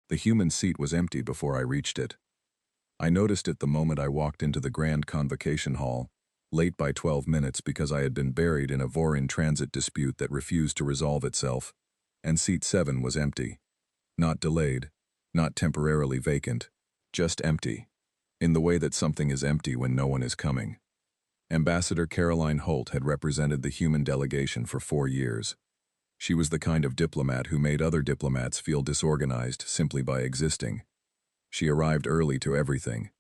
The human seat was empty before I reached it. I noticed it the moment I walked into the grand convocation hall, late by 12 minutes because I had been buried in a Vorin transit dispute that refused to resolve itself, and seat 7 was empty. Not delayed, not temporarily vacant, just empty, in the way that something is empty when no one is coming. Ambassador Caroline Holt had represented the human delegation for 4 years. She was the kind of diplomat who made other diplomats feel disorganized simply by existing. She arrived early to everything.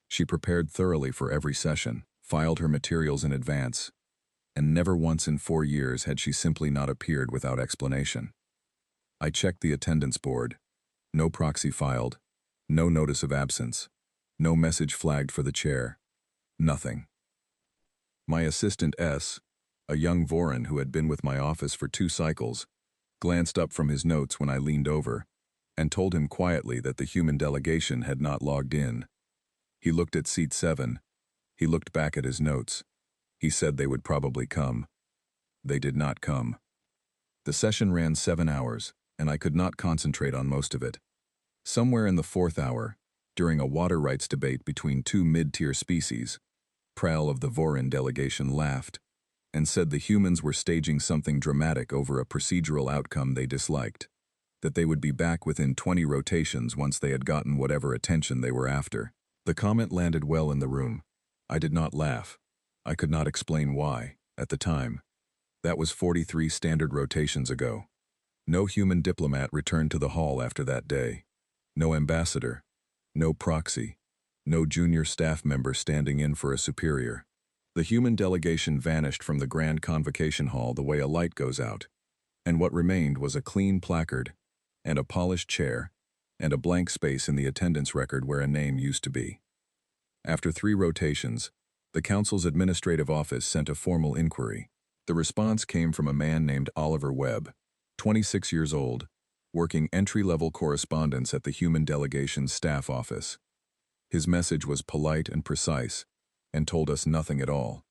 She prepared thoroughly for every session, filed her materials in advance, and never once in 4 years had she simply not appeared without explanation. I checked the attendance board. No proxy filed, no notice of absence, no message flagged for the chair. Nothing. My assistant S, a young Vorin who had been with my office for 2 cycles, glanced up from his notes when I leaned over, and told him quietly that the human delegation had not logged in. He looked at seat 7. He looked back at his notes. He said they would probably come. They did not come. The session ran 7 hours, and I could not concentrate on most of it. Somewhere in the 4th hour, during a water rights debate between 2 mid-tier species, Prel of the Vorin delegation laughed and said the humans were staging something dramatic over a procedural outcome they disliked, that they would be back within 20 rotations once they had gotten whatever attention they were after. The comment landed well in the room. I did not laugh. I could not explain why, at the time. That was 43 standard rotations ago. No human diplomat returned to the hall after that day. No ambassador. No proxy. No junior staff member standing in for a superior. The human delegation vanished from the grand convocation hall the way a light goes out, and what remained was a clean placard, and a polished chair, and a blank space in the attendance record where a name used to be. After 3 rotations, the council's administrative office sent a formal inquiry. The response came from a man named Oliver Webb, 26 years old, working entry-level correspondence at the human delegation's staff office. His message was polite and precise, and told us nothing at all.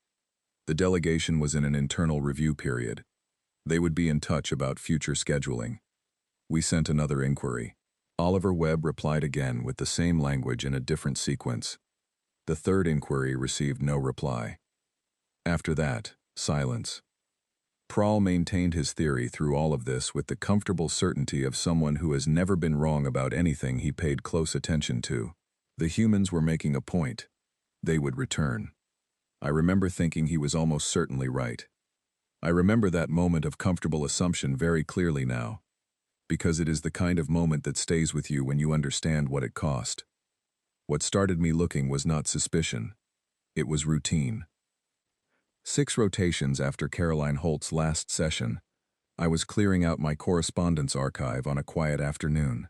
The delegation was in an internal review period. They would be in touch about future scheduling. We sent another inquiry. Oliver Webb replied again with the same language in a different sequence. The 3rd inquiry received no reply. After that, silence. Prel maintained his theory through all of this with the comfortable certainty of someone who has never been wrong about anything he paid close attention to. The humans were making a point. They would return. I remember thinking he was almost certainly right. I remember that moment of comfortable assumption very clearly now, because it is the kind of moment that stays with you when you understand what it cost. What started me looking was not suspicion. It was routine. 6 rotations after Caroline Holt's last session, I was clearing out my correspondence archive on a quiet afternoon,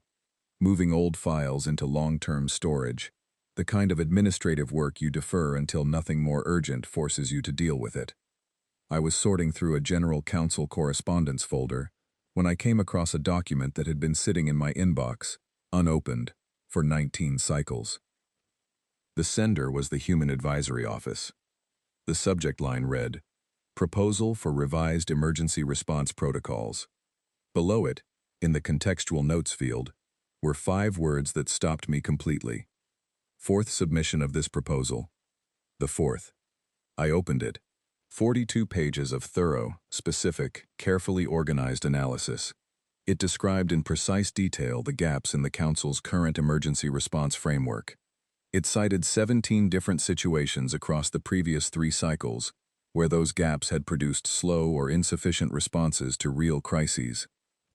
moving old files into long-term storage, the kind of administrative work you defer until nothing more urgent forces you to deal with it. I was sorting through a general council correspondence folder when I came across a document that had been sitting in my inbox, unopened, for 19 cycles. The sender was the Human Advisory Office. The subject line read, "Proposal for Revised Emergency Response Protocols." Below it, in the contextual notes field, were 5 words that stopped me completely. 4th submission of this proposal. The 4th. I opened it. 42 pages of thorough, specific, carefully organized analysis. It described in precise detail the gaps in the Council's current emergency response framework. It cited 17 different situations across the previous 3 cycles, where those gaps had produced slow or insufficient responses to real crises.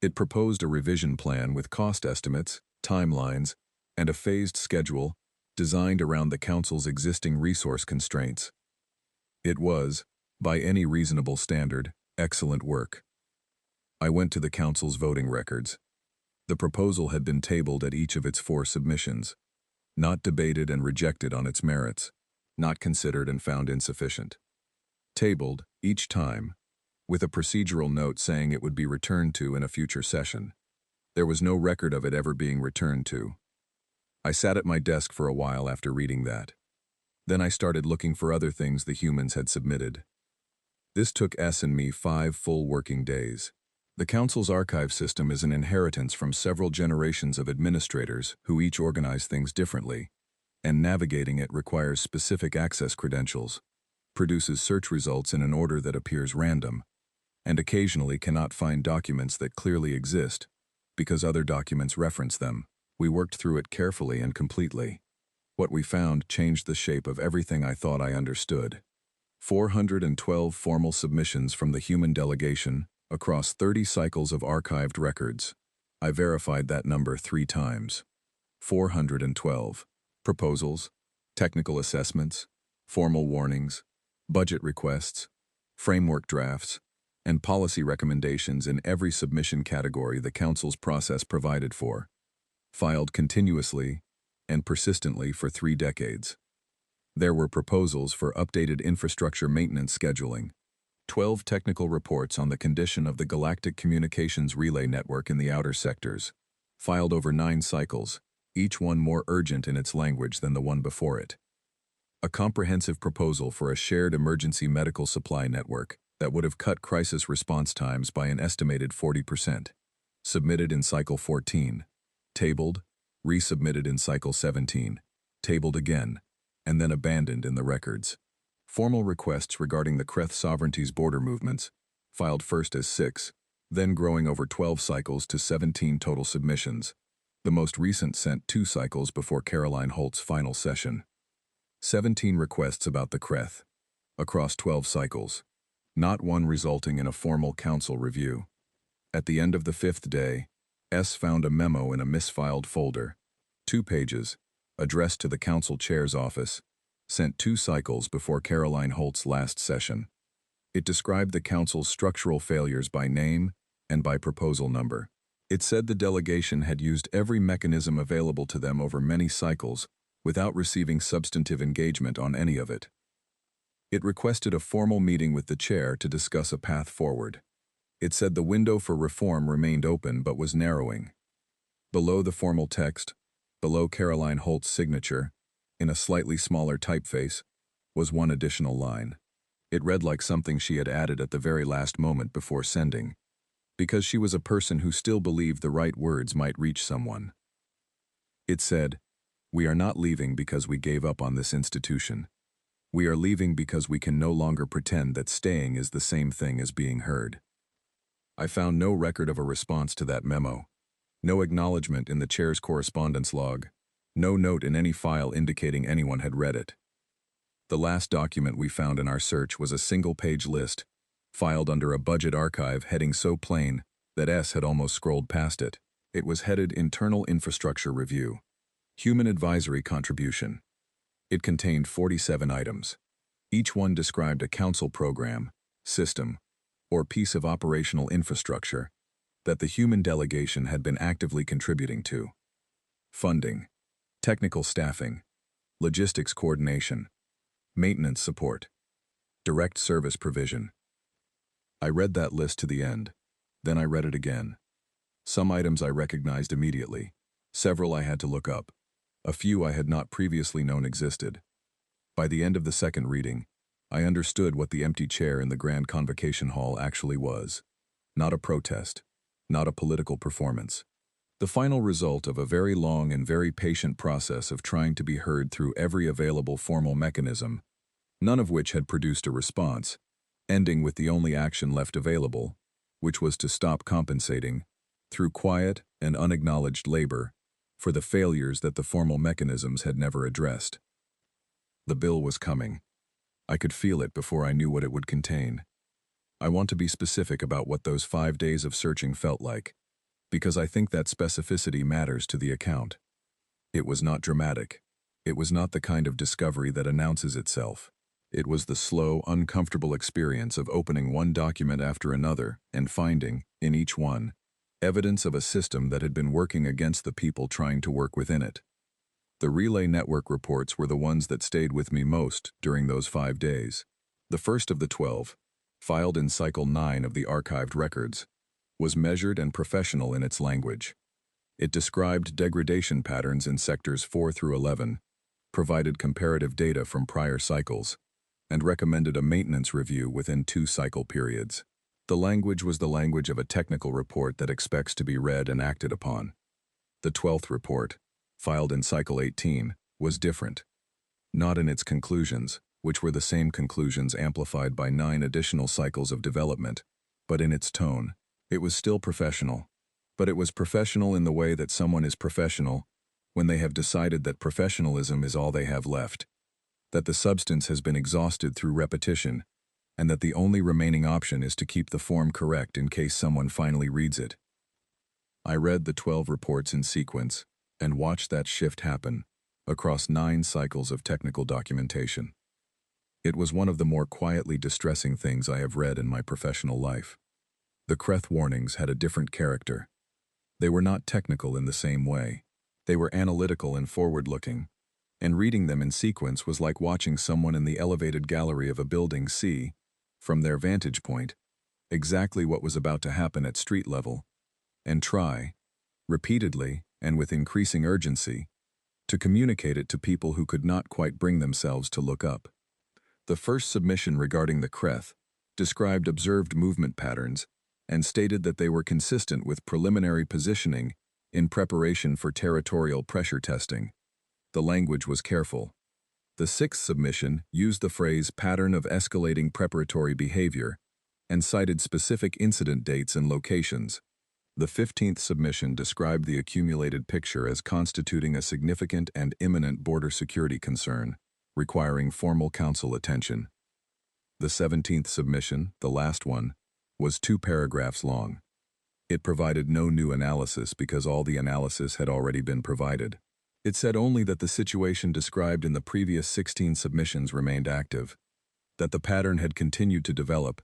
It proposed a revision plan with cost estimates, timelines, and a phased schedule designed around the Council's existing resource constraints. It was, by any reasonable standard, excellent work. I went to the Council's voting records. The proposal had been tabled at each of its 4 submissions, not debated and rejected on its merits, not considered and found insufficient. Tabled, each time, with a procedural note saying it would be returned to in a future session. There was no record of it ever being returned to. I sat at my desk for a while after reading that. Then I started looking for other things the humans had submitted. This took S and me 5 full working days. The Council's archive system is an inheritance from several generations of administrators who each organize things differently, and navigating it requires specific access credentials, produces search results in an order that appears random, and occasionally cannot find documents that clearly exist because other documents reference them. We worked through it carefully and completely. What we found changed the shape of everything I thought I understood. 412 formal submissions from the human delegation across 30 cycles of archived records. I verified that number 3 times. 412. Proposals, technical assessments, formal warnings, budget requests, framework drafts, and policy recommendations in every submission category the Council's process provided for, filed continuously and persistently for 3 decades. There were proposals for updated infrastructure maintenance scheduling, 12 technical reports on the condition of the galactic communications relay network in the outer sectors, filed over 9 cycles, each one more urgent in its language than the one before it. A comprehensive proposal for a shared emergency medical supply network that would have cut crisis response times by an estimated 40%, submitted in Cycle 14, tabled, resubmitted in Cycle 17, tabled again, and then abandoned in the records. Formal requests regarding the Kreth sovereignty's border movements, filed first as 6, then growing over 12 cycles to 17 total submissions. The most recent sent 2 cycles before Caroline Holt's final session. 17 requests about the Kreth, across 12 cycles, not one resulting in a formal council review. At the end of the 5th day, S found a memo in a misfiled folder, 2 pages, addressed to the council chair's office, sent 2 cycles before Caroline Holt's last session. It described the council's structural failures by name and by proposal number. It said the delegation had used every mechanism available to them over many cycles without receiving substantive engagement on any of it. It requested a formal meeting with the chair to discuss a path forward. It said the window for reform remained open but was narrowing. Below the formal text, below Caroline Holt's signature, in a slightly smaller typeface, was one additional line. It read like something she had added at the very last moment before sending, because she was a person who still believed the right words might reach someone. It said, "We are not leaving because we gave up on this institution. We are leaving because we can no longer pretend that staying is the same thing as being heard." I found no record of a response to that memo, no acknowledgement in the chair's correspondence log, no note in any file indicating anyone had read it. The last document we found in our search was a single-page list, filed under a budget archive heading so plain that S had almost scrolled past it. It was headed Internal Infrastructure Review, Human Advisory Contribution. It contained 47 items. Each one described a council program, system, or piece of operational infrastructure that the human delegation had been actively contributing to. Funding, technical staffing, logistics coordination, maintenance support, direct service provision. I read that list to the end. Then I read it again. Some items I recognized immediately. Several I had to look up. A few I had not previously known existed. By the end of the second reading, I understood what the empty chair in the Grand Convocation Hall actually was. Not a protest, not a political performance. The final result of a very long and very patient process of trying to be heard through every available formal mechanism, none of which had produced a response, ending with the only action left available, which was to stop compensating, through quiet and unacknowledged labor, for the failures that the formal mechanisms had never addressed. The bill was coming. I could feel it before I knew what it would contain. I want to be specific about what those 5 days of searching felt like, because I think that specificity matters to the account. It was not dramatic. It was not the kind of discovery that announces itself. It was the slow, uncomfortable experience of opening one document after another and finding, in each one, evidence of a system that had been working against the people trying to work within it. The relay network reports were the ones that stayed with me most during those 5 days. The first of the 12, filed in Cycle 9 of the archived records, was measured and professional in its language. It described degradation patterns in sectors 4 through 11, provided comparative data from prior cycles, and recommended a maintenance review within 2 cycle periods. The language was the language of a technical report that expects to be read and acted upon. The 12th report, filed in Cycle 18, was different. Not in its conclusions, which were the same conclusions amplified by 9 additional cycles of development, but in its tone. It was still professional, but it was professional in the way that someone is professional when they have decided that professionalism is all they have left, that the substance has been exhausted through repetition, and that the only remaining option is to keep the form correct in case someone finally reads it. I read the 12 reports in sequence and watched that shift happen across 9 cycles of technical documentation. It was one of the more quietly distressing things I have read in my professional life. The Kreth warnings had a different character. They were not technical in the same way. They were analytical and forward-looking, and reading them in sequence was like watching someone in the elevated gallery of a building see, from their vantage point, exactly what was about to happen at street level, and try, repeatedly and with increasing urgency, to communicate it to people who could not quite bring themselves to look up. The first submission regarding the Kreth described observed movement patterns and stated that they were consistent with preliminary positioning in preparation for territorial pressure testing. The language was careful. The 6th submission used the phrase pattern of escalating preparatory behavior and cited specific incident dates and locations. The 15th submission described the accumulated picture as constituting a significant and imminent border security concern, requiring formal council attention. The 17th submission, the last one, was 2 paragraphs long. It provided no new analysis because all the analysis had already been provided. It said only that the situation described in the previous 16 submissions remained active, that the pattern had continued to develop,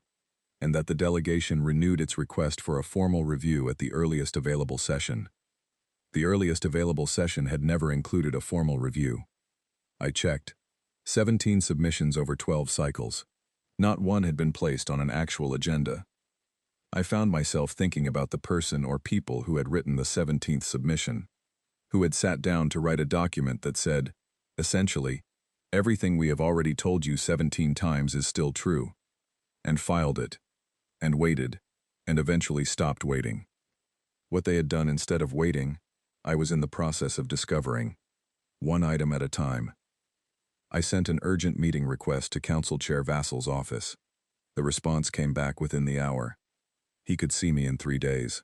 and that the delegation renewed its request for a formal review at the earliest available session. The earliest available session had never included a formal review. I checked. 17 submissions over 12 cycles. Not one had been placed on an actual agenda. I found myself thinking about the person or people who had written the 17th submission, who had sat down to write a document that said, essentially, everything we have already told you 17 times is still true, and filed it, and waited, and eventually stopped waiting. What they had done instead of waiting, I was in the process of discovering, one item at a time. I sent an urgent meeting request to Council Chair Vassal's office. The response came back within the hour. He could see me in 3 days.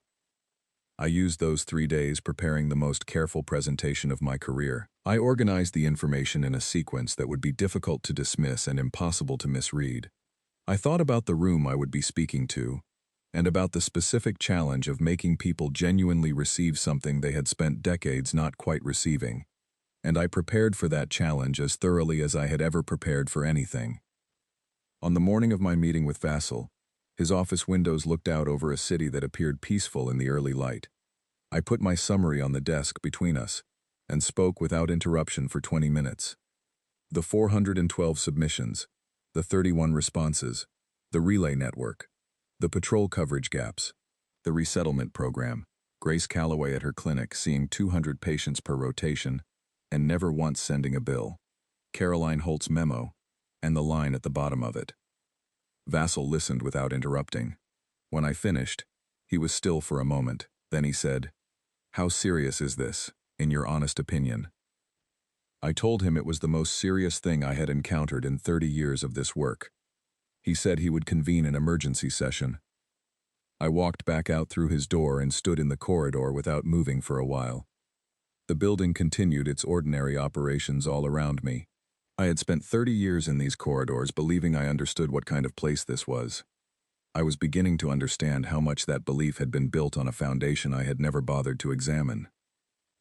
I used those 3 days preparing the most careful presentation of my career. I organized the information in a sequence that would be difficult to dismiss and impossible to misread. I thought about the room I would be speaking to, and about the specific challenge of making people genuinely receive something they had spent decades not quite receiving, and I prepared for that challenge as thoroughly as I had ever prepared for anything. On the morning of my meeting with Vassal, his office windows looked out over a city that appeared peaceful in the early light. I put my summary on the desk between us and spoke without interruption for 20 minutes. The 412 submissions, the 31 responses, the relay network, the patrol coverage gaps, the resettlement program, Grace Calloway at her clinic seeing 200 patients per rotation and never once sending a bill, Caroline Holt's memo, and the line at the bottom of it. Vassal listened without interrupting. When I finished, he was still for a moment. Then he said, "How serious is this, in your honest opinion?" I told him it was the most serious thing I had encountered in 30 years of this work. He said he would convene an emergency session. I walked back out through his door and stood in the corridor without moving for a while. The building continued its ordinary operations all around me. I had spent 30 years in these corridors believing I understood what kind of place this was. I was beginning to understand how much that belief had been built on a foundation I had never bothered to examine.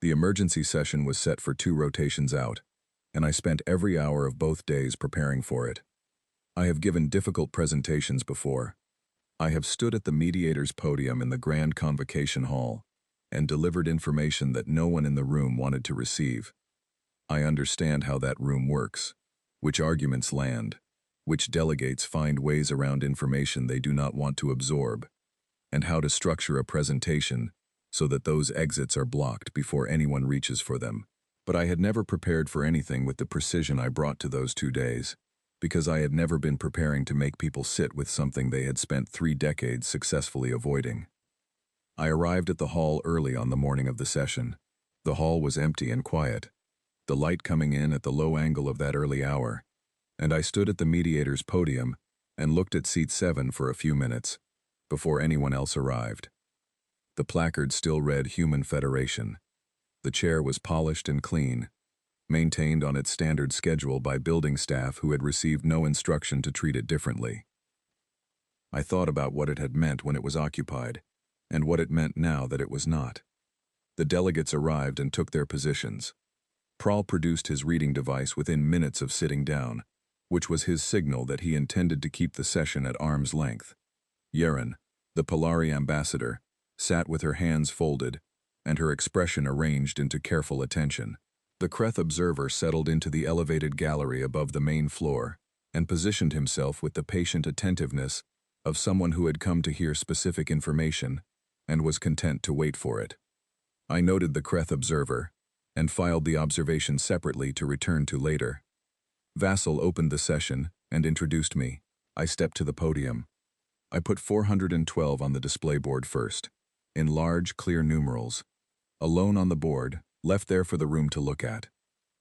The emergency session was set for 2 rotations out, and I spent every hour of both days preparing for it. I have given difficult presentations before. I have stood at the mediator's podium in the Grand Convocation Hall and delivered information that no one in the room wanted to receive. I understand how that room works, which arguments land, which delegates find ways around information they do not want to absorb, and how to structure a presentation so that those exits are blocked before anyone reaches for them. But I had never prepared for anything with the precision I brought to those 2 days. because I had never been preparing to make people sit with something they had spent 3 decades successfully avoiding. I arrived at the hall early on the morning of the session. The hall was empty and quiet, the light coming in at the low angle of that early hour, and I stood at the mediator's podium and looked at seat 7 for a few minutes, before anyone else arrived. The placard still read Human Federation. The chair was polished and clean, maintained on its standard schedule by building staff who had received no instruction to treat it differently. I thought about what it had meant when it was occupied, and what it meant now that it was not. The delegates arrived and took their positions. Prahl produced his reading device within minutes of sitting down, which was his signal that he intended to keep the session at arm's length. Yeren, the Polari ambassador, sat with her hands folded and her expression arranged into careful attention. The Kreth observer settled into the elevated gallery above the main floor and positioned himself with the patient attentiveness of someone who had come to hear specific information and was content to wait for it. I noted the Kreth observer and filed the observation separately to return to later. Vassal opened the session and introduced me. I stepped to the podium. I put 412 on the display board first, in large, clear numerals, alone on the board, left there for the room to look at.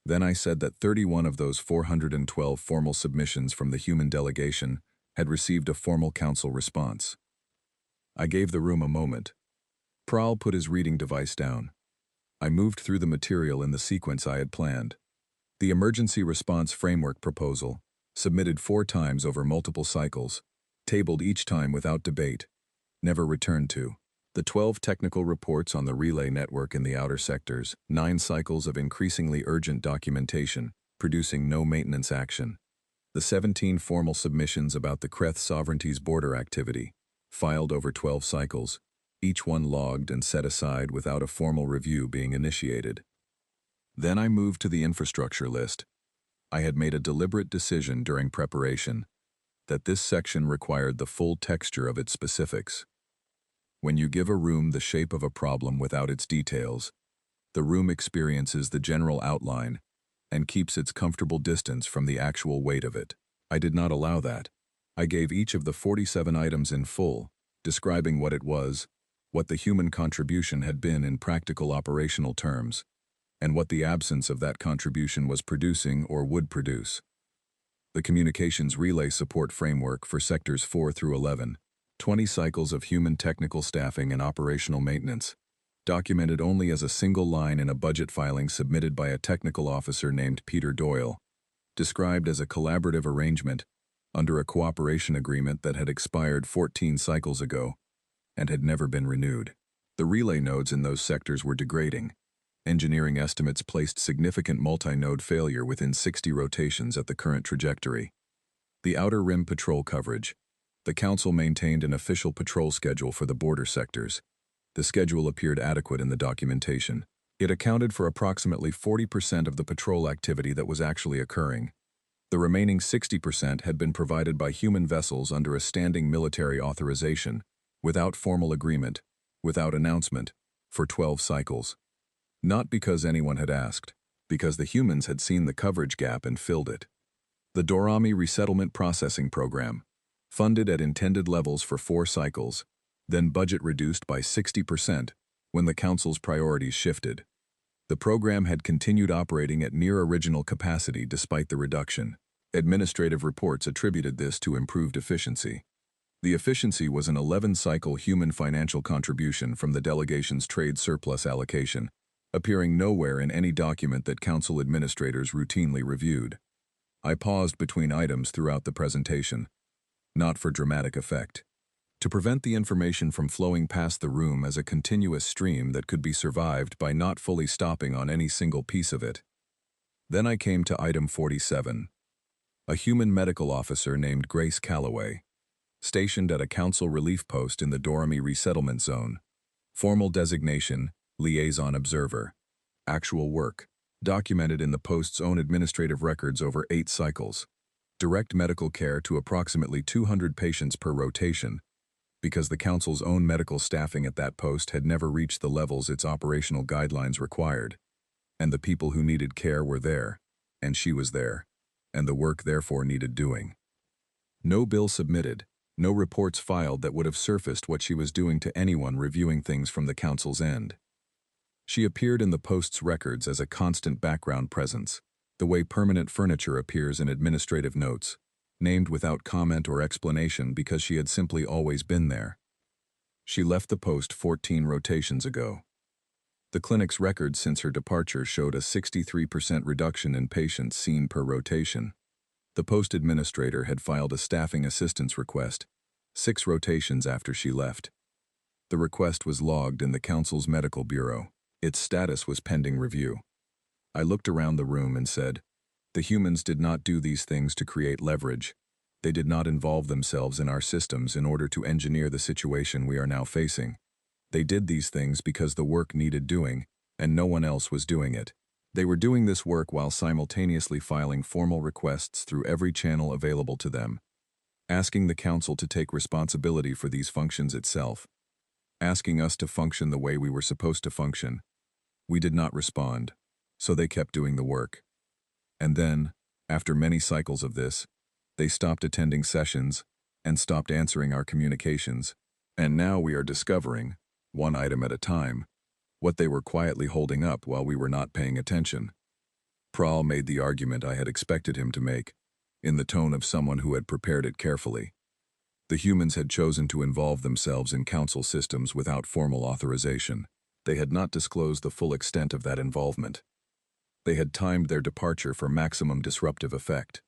Then I said that 31 of those 412 formal submissions from the human delegation had received a formal council response. I gave the room a moment. Prahl put his reading device down. I moved through the material in the sequence I had planned. The Emergency Response Framework proposal, submitted 4 times over multiple cycles, tabled each time without debate, never returned to. The 12 technical reports on the relay network in the outer sectors, 9 cycles of increasingly urgent documentation, producing no maintenance action. The 17 formal submissions about the Kreth sovereignty's border activity, filed over 12 cycles, each one logged and set aside without a formal review being initiated. Then I moved to the infrastructure list. I had made a deliberate decision during preparation that this section required the full texture of its specifics. When you give a room the shape of a problem without its details, the room experiences the general outline and keeps its comfortable distance from the actual weight of it. I did not allow that. I gave each of the 47 items in full, describing what it was, what the human contribution had been in practical operational terms, and what the absence of that contribution was producing or would produce. The Communications Relay Support Framework for Sectors 4 through 11, 20 cycles of human technical staffing and operational maintenance, documented only as a single line in a budget filing submitted by a technical officer named Peter Doyle, described as a collaborative arrangement under a cooperation agreement that had expired 14 cycles ago and had never been renewed. The relay nodes in those sectors were degrading. Engineering estimates placed significant multi-node failure within 60 rotations at the current trajectory. The outer rim patrol coverage. The Council maintained an official patrol schedule for the border sectors. The schedule appeared adequate in the documentation. It accounted for approximately 40% of the patrol activity that was actually occurring. The remaining 60% had been provided by human vessels under a standing military authorization, without formal agreement, without announcement, for 12 cycles. Not because anyone had asked, because the humans had seen the coverage gap and filled it. The Dorami Resettlement Processing Program, funded at intended levels for 4 cycles, then budget reduced by 60% when the Council's priorities shifted. The program had continued operating at near original capacity despite the reduction. Administrative reports attributed this to improved efficiency. The efficiency was an 11-cycle human financial contribution from the delegation's trade surplus allocation, appearing nowhere in any document that Council administrators routinely reviewed. I paused between items throughout the presentation, not for dramatic effect, to prevent the information from flowing past the room as a continuous stream that could be survived by not fully stopping on any single piece of it. Then I came to item 47. A human medical officer named Grace Calloway, stationed at a Council relief post in the Dorami resettlement zone. Formal designation, liaison observer. Actual work, documented in the post's own administrative records over 8 cycles. Direct medical care to approximately 200 patients per rotation, because the Council's own medical staffing at that post had never reached the levels its operational guidelines required. And the people who needed care were there, and she was there. and the work therefore needed doing. No bill submitted, no reports filed that would have surfaced what she was doing to anyone reviewing things from the council's end. She appeared in the post's records as a constant background presence, the way permanent furniture appears in administrative notes, named without comment or explanation because she had simply always been there. She left the post 14 rotations ago. The clinic's records since her departure showed a 63% reduction in patients seen per rotation. The post administrator had filed a staffing assistance request, 6 rotations after she left. The request was logged in the council's medical bureau. Its status was pending review. I looked around the room and said, "The humans did not do these things to create leverage. They did not involve themselves in our systems in order to engineer the situation we are now facing. They did these things because the work needed doing, and no one else was doing it. They were doing this work while simultaneously filing formal requests through every channel available to them, asking the council to take responsibility for these functions itself, asking us to function the way we were supposed to function. We did not respond, so they kept doing the work. And then, after many cycles of this, they stopped attending sessions and stopped answering our communications, and now we are discovering, one item at a time, what they were quietly holding up while we were not paying attention." Prahl made the argument I had expected him to make, in the tone of someone who had prepared it carefully. The humans had chosen to involve themselves in council systems without formal authorization. They had not disclosed the full extent of that involvement. They had timed their departure for maximum disruptive effect.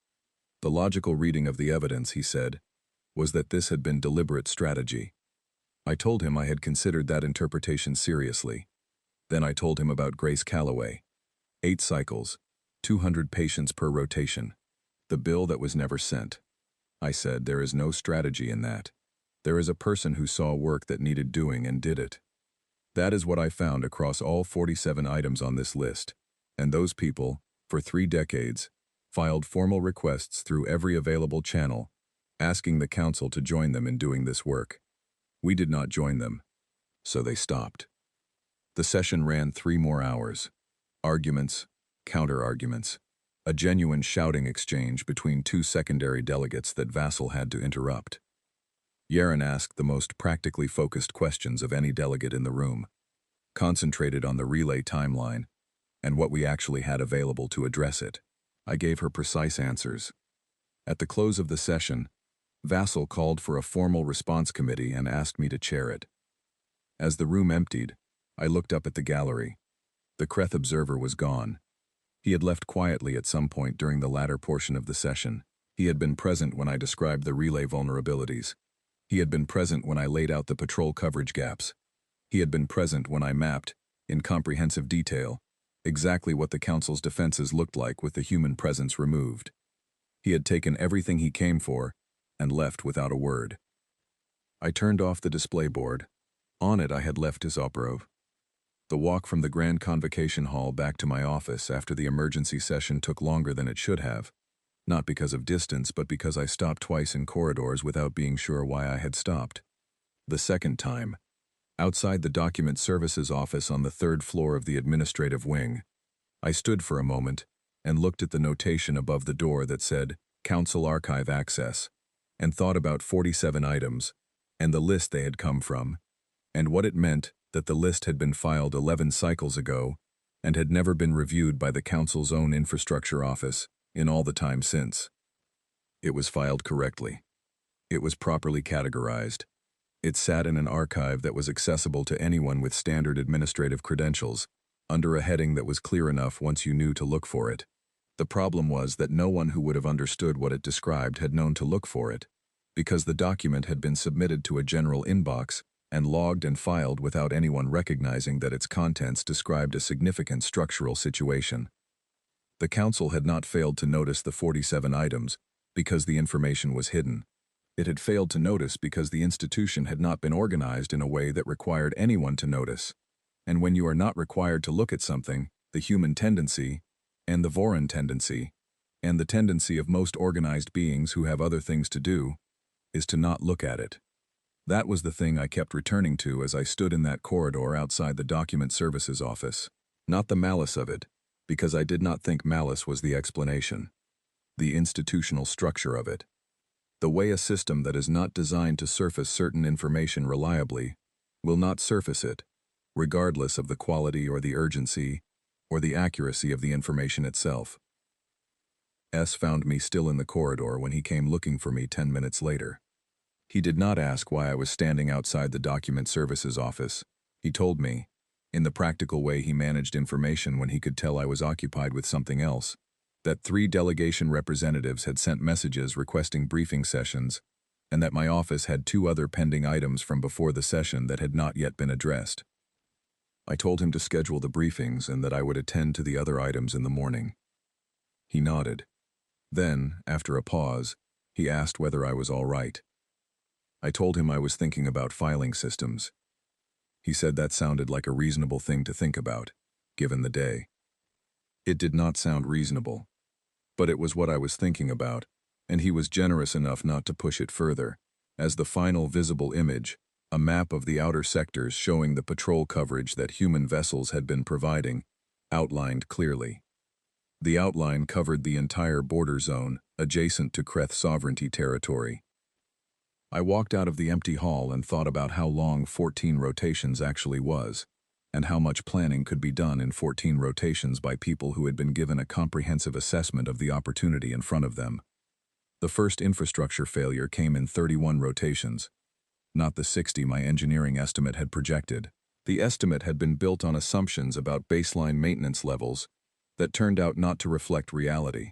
The logical reading of the evidence, he said, was that this had been deliberate strategy. I told him I had considered that interpretation seriously. Then I told him about Grace Calloway. 8 cycles, 200 patients per rotation. The bill that was never sent. I said, there is no strategy in that. There is a person who saw work that needed doing and did it. That is what I found across all 47 items on this list. And those people, for 3 decades, filed formal requests through every available channel, asking the council to join them in doing this work. We did not join them, so they stopped. The session ran 3 more hours. Arguments, counter-arguments, a genuine shouting exchange between 2 secondary delegates that Vassal had to interrupt. Yaron asked the most practically focused questions of any delegate in the room, concentrated on the relay timeline and what we actually had available to address it. I gave her precise answers. At the close of the session, Vassal called for a formal response committee and asked me to chair it. As the room emptied, I looked up at the gallery. The Kreth observer was gone. He had left quietly at some point during the latter portion of the session. He had been present when I described the relay vulnerabilities. He had been present when I laid out the patrol coverage gaps. He had been present when I mapped, in comprehensive detail, exactly what the council's defenses looked like with the human presence removed. He had taken everything he came for and left without a word. I turned off the display board. On it I had left Isoperov. The walk from the Grand Convocation Hall back to my office after the emergency session took longer than it should have, not because of distance but because I stopped twice in corridors without being sure why I had stopped. The second time, outside the Document Services office on the 3rd floor of the administrative wing, I stood for a moment and looked at the notation above the door that said, Council Archive Access, and thought about 47 items, and the list they had come from, and what it meant that the list had been filed 11 cycles ago and had never been reviewed by the Council's own infrastructure office in all the time since. It was filed correctly. It was properly categorized. It sat in an archive that was accessible to anyone with standard administrative credentials, under a heading that was clear enough once you knew to look for it. The problem was that no one who would have understood what it described had known to look for it, because the document had been submitted to a general inbox and logged and filed without anyone recognizing that its contents described a significant structural situation. The Council had not failed to notice the 47 items because the information was hidden. It had failed to notice because the institution had not been organized in a way that required anyone to notice. And when you are not required to look at something, the human tendency, and the Voron tendency, and the tendency of most organized beings who have other things to do, is to not look at it. That was the thing I kept returning to as I stood in that corridor outside the Document Services office. Not the malice of it, because I did not think malice was the explanation. the institutional structure of it. The way a system that is not designed to surface certain information reliably will not surface it, regardless of the quality or the urgency or the accuracy of the information itself. S found me still in the corridor when he came looking for me 10 minutes later. He did not ask why I was standing outside the document services office. He told me, in the practical way he managed information when he could tell I was occupied with something else, that 3 delegation representatives had sent messages requesting briefing sessions, and that my office had 2 other pending items from before the session that had not yet been addressed. I told him to schedule the briefings and that I would attend to the other items in the morning. He nodded. Then, after a pause, he asked whether I was all right. I told him I was thinking about filing systems. He said that sounded like a reasonable thing to think about, given the day. It did not sound reasonable, but it was what I was thinking about, and he was generous enough not to push it further, as the final visible image, a map of the outer sectors showing the patrol coverage that human vessels had been providing, outlined clearly. The outline covered the entire border zone adjacent to Kreth sovereignty territory. I walked out of the empty hall and thought about how long 14 rotations actually was, and how much planning could be done in 14 rotations by people who had been given a comprehensive assessment of the opportunity in front of them. The first infrastructure failure came in 31 rotations, not the 60 my engineering estimate had projected. The estimate had been built on assumptions about baseline maintenance levels that turned out not to reflect reality.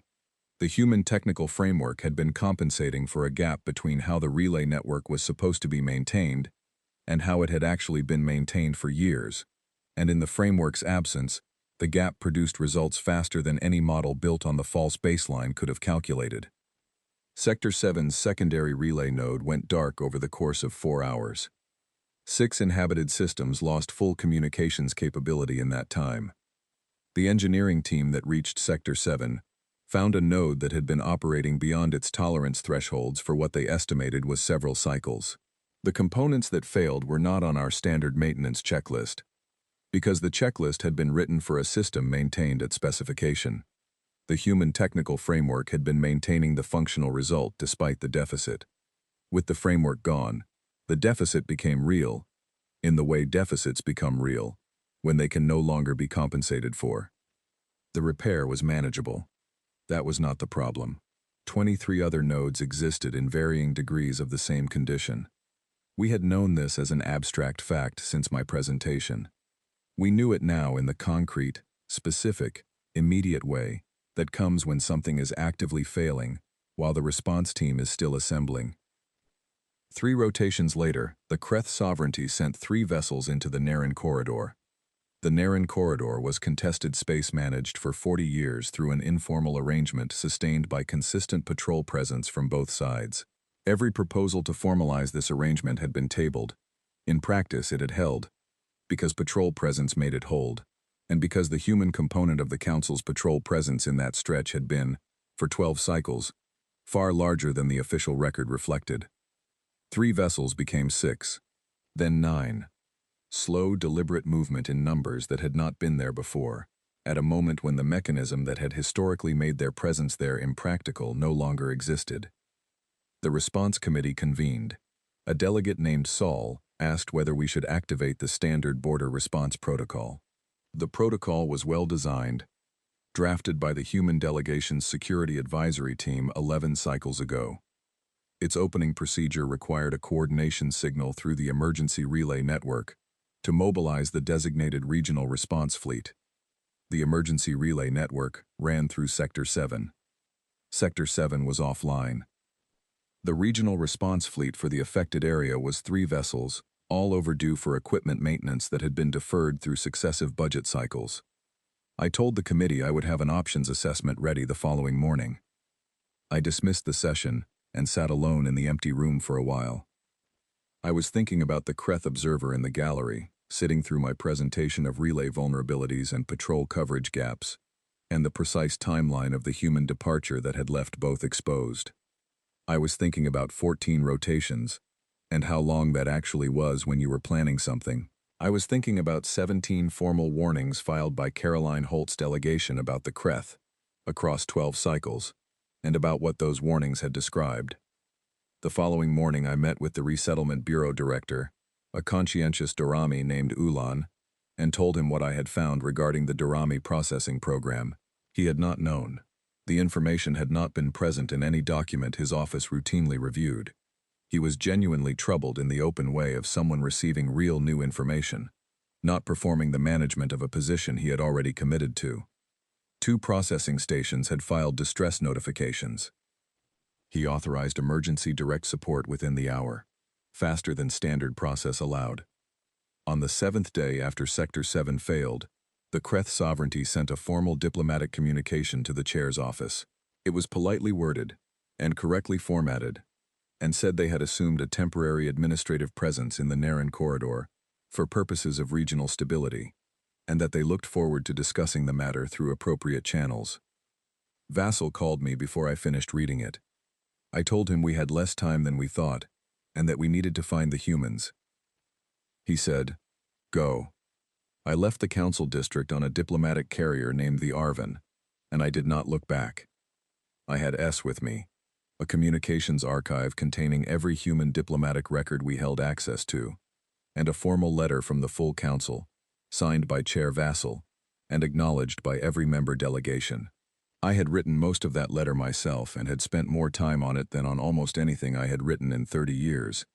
The human technical framework had been compensating for a gap between how the relay network was supposed to be maintained and how it had actually been maintained for years, and in the framework's absence, the gap produced results faster than any model built on the false baseline could have calculated. Sector 7's secondary relay node went dark over the course of 4 hours. 6 inhabited systems lost full communications capability in that time. The engineering team that reached Sector 7 found a node that had been operating beyond its tolerance thresholds for what they estimated was several cycles. The components that failed were not on our standard maintenance checklist, because the checklist had been written for a system maintained at specification. The human technical framework had been maintaining the functional result despite the deficit. With the framework gone, the deficit became real, in the way deficits become real, when they can no longer be compensated for. The repair was manageable. That was not the problem. 23 other nodes existed in varying degrees of the same condition. We had known this as an abstract fact since my presentation. We knew it now in the concrete, specific, immediate way that comes when something is actively failing while the response team is still assembling. 3 rotations later, the Kreth Sovereignty sent 3 vessels into the Naren Corridor. The Naren Corridor was contested space managed for 40 years through an informal arrangement sustained by consistent patrol presence from both sides. Every proposal to formalize this arrangement had been tabled. In practice, it had held, because patrol presence made it hold, and because the human component of the Council's patrol presence in that stretch had been, for 12 cycles, far larger than the official record reflected. 3 vessels became 6, then 9. Slow, deliberate movement in numbers that had not been there before, at a moment when the mechanism that had historically made their presence there impractical no longer existed. The response committee convened. A delegate named Saul asked whether we should activate the standard border response protocol. The protocol was well designed, drafted by the human delegation's security advisory team 11 cycles ago. Its opening procedure required a coordination signal through the emergency relay network to mobilize the designated regional response fleet. The emergency relay network ran through Sector 7. Sector 7 was offline. The regional response fleet for the affected area was 3 vessels, all overdue for equipment maintenance that had been deferred through successive budget cycles. I told the committee I would have an options assessment ready the following morning. I dismissed the session and sat alone in the empty room for a while. I was thinking about the Kreth observer in the gallery, sitting through my presentation of relay vulnerabilities and patrol coverage gaps, and the precise timeline of the human departure that had left both exposed. I was thinking about 14 rotations, and how long that actually was when you were planning something. I was thinking about 17 formal warnings filed by Caroline Holt's delegation about the Kreth, across 12 cycles. and about what those warnings had described. The following morning I met with the Resettlement Bureau director, a conscientious Durrami named Ulan, and told him what I had found regarding the Durrami processing program. He had not known. The information had not been present in any document his office routinely reviewed. He was genuinely troubled in the open way of someone receiving real new information, not performing the management of a position he had already committed to. 2 processing stations had filed distress notifications. He authorized emergency direct support within the hour, faster than standard process allowed. On the 7th day after Sector 7 failed, the Kreth Sovereignty sent a formal diplomatic communication to the chair's office. It was politely worded and correctly formatted, and said they had assumed a temporary administrative presence in the Naren corridor for purposes of regional stability, and that they looked forward to discussing the matter through appropriate channels. Vassal called me before I finished reading it. I told him we had less time than we thought, and that we needed to find the humans. He said, "Go." I left the council district on a diplomatic carrier named the Arvin, and I did not look back. I had S with me, a communications archive containing every human diplomatic record we held access to, and a formal letter from the full council, signed by Chair Vassal, and acknowledged by every member delegation. I had written most of that letter myself and had spent more time on it than on almost anything I had written in 30 years,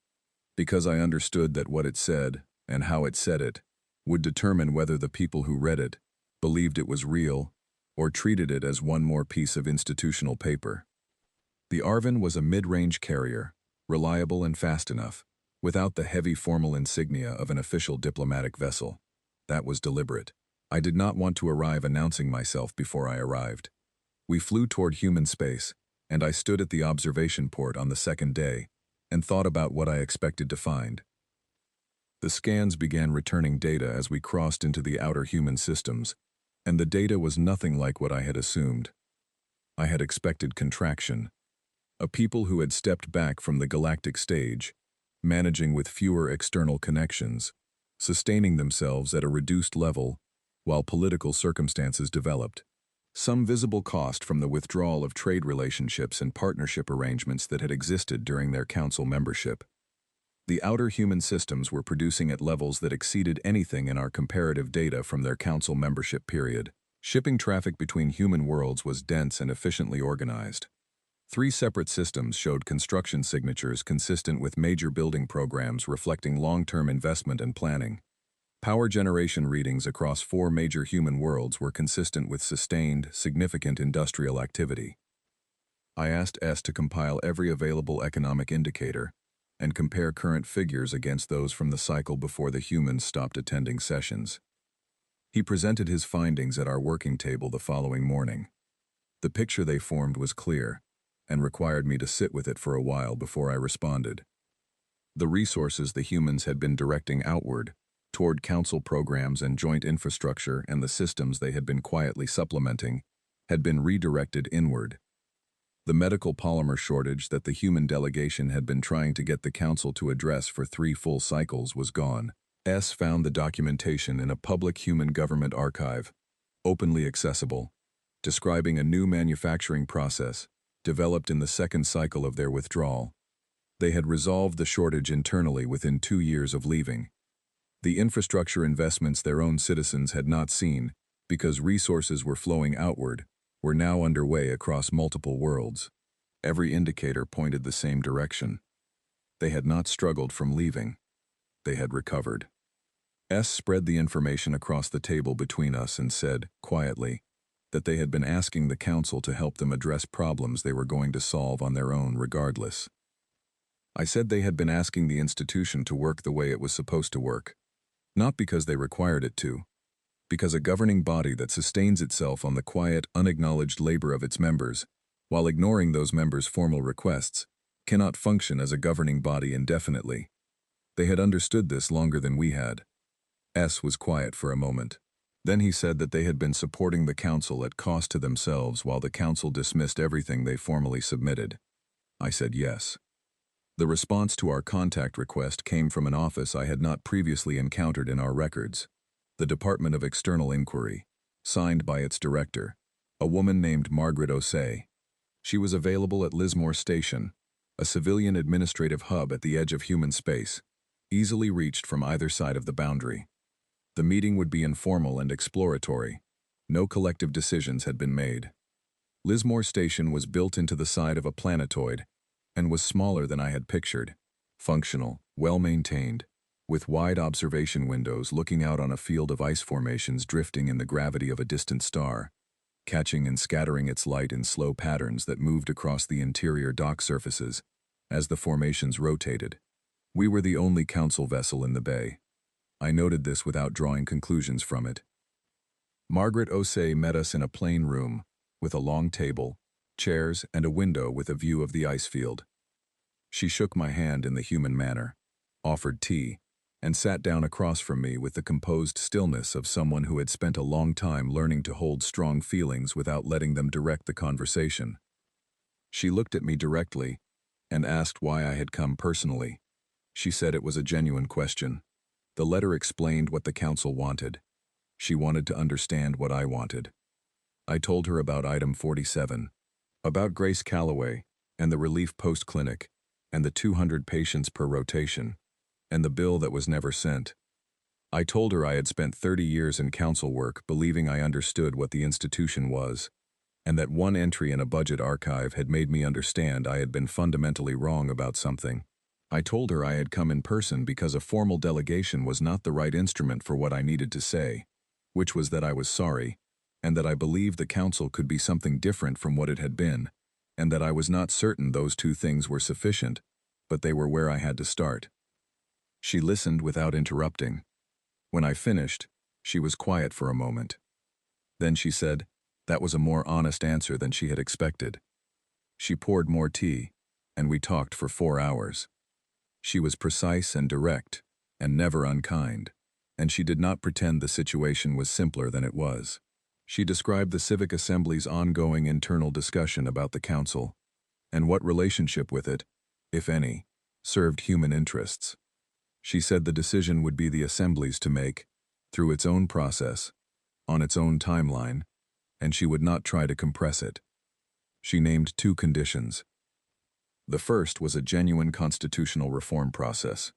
because I understood that what it said, and how it said it, would determine whether the people who read it believed it was real or treated it as one more piece of institutional paper. The Arvin was a mid-range carrier, reliable and fast enough, without the heavy formal insignia of an official diplomatic vessel. That was deliberate. I did not want to arrive announcing myself before I arrived. We flew toward human space, and I stood at the observation port on the 2nd day and thought about what I expected to find. The scans began returning data as we crossed into the outer human systems, and the data was nothing like what I had assumed. I had expected contraction, a people who had stepped back from the galactic stage, managing with fewer external connections, sustaining themselves at a reduced level while political circumstances developed. Some visible cost from the withdrawal of trade relationships and partnership arrangements that had existed during their council membership. The outer human systems were producing at levels that exceeded anything in our comparative data from their council membership period. Shipping traffic between human worlds was dense and efficiently organized. 3 separate systems showed construction signatures consistent with major building programs reflecting long-term investment and planning. Power generation readings across 4 major human worlds were consistent with sustained, significant industrial activity. I asked S to compile every available economic indicator and compare current figures against those from the cycle before the humans stopped attending sessions. He presented his findings at our working table the following morning. The picture they formed was clear, and required me to sit with it for a while before I responded. The resources the humans had been directing outward, toward council programs and joint infrastructure and the systems they had been quietly supplementing, had been redirected inward. The medical polymer shortage that the human delegation had been trying to get the council to address for 3 full cycles was gone. S found the documentation in a public human government archive, openly accessible, describing a new manufacturing process developed in the 2nd cycle of their withdrawal. They had resolved the shortage internally within 2 years of leaving. The infrastructure investments their own citizens had not seen, because resources were flowing outward, were now underway across multiple worlds. Every indicator pointed the same direction. They had not struggled from leaving. They had recovered. S spread the information across the table between us and said, quietly, that they had been asking the council to help them address problems they were going to solve on their own regardless. I said they had been asking the institution to work the way it was supposed to work, not because they required it to, because a governing body that sustains itself on the quiet, unacknowledged labor of its members, while ignoring those members' formal requests, cannot function as a governing body indefinitely. They had understood this longer than we had. S was quiet for a moment. Then he said that they had been supporting the council at cost to themselves while the council dismissed everything they formally submitted. I said yes. The response to our contact request came from an office I had not previously encountered in our records, the Department of External Inquiry, signed by its director, a woman named Margaret Osei. She was available at Lismore Station, a civilian administrative hub at the edge of human space, easily reached from either side of the boundary. The meeting would be informal and exploratory. No collective decisions had been made. Lismore Station was built into the side of a planetoid and was smaller than I had pictured. Functional, well-maintained, with wide observation windows looking out on a field of ice formations drifting in the gravity of a distant star, catching and scattering its light in slow patterns that moved across the interior dock surfaces as the formations rotated. We were the only council vessel in the bay. I noted this without drawing conclusions from it. Margaret Osei met us in a plain room, with a long table, chairs, and a window with a view of the ice field. She shook my hand in the human manner, offered tea, and sat down across from me with the composed stillness of someone who had spent a long time learning to hold strong feelings without letting them direct the conversation. She looked at me directly and asked why I had come personally. She said it was a genuine question. The letter explained what the council wanted. She wanted to understand what I wanted. I told her about item 47, about Grace Calloway and the Relief Post Clinic, and the 200 patients per rotation, and the bill that was never sent. I told her I had spent 30 years in council work believing I understood what the institution was, and that one entry in a budget archive had made me understand I had been fundamentally wrong about something. I told her I had come in person because a formal delegation was not the right instrument for what I needed to say, which was that I was sorry, and that I believed the council could be something different from what it had been, and that I was not certain those two things were sufficient, but they were where I had to start. She listened without interrupting. When I finished, she was quiet for a moment. Then she said, that was a more honest answer than she had expected. She poured more tea, and we talked for 4 hours. She was precise and direct, and never unkind, and she did not pretend the situation was simpler than it was. She described the Civic Assembly's ongoing internal discussion about the council, and what relationship with it, if any, served human interests. She said the decision would be the Assembly's to make, through its own process, on its own timeline, and she would not try to compress it. She named 2 conditions. The first was a genuine constitutional reform process,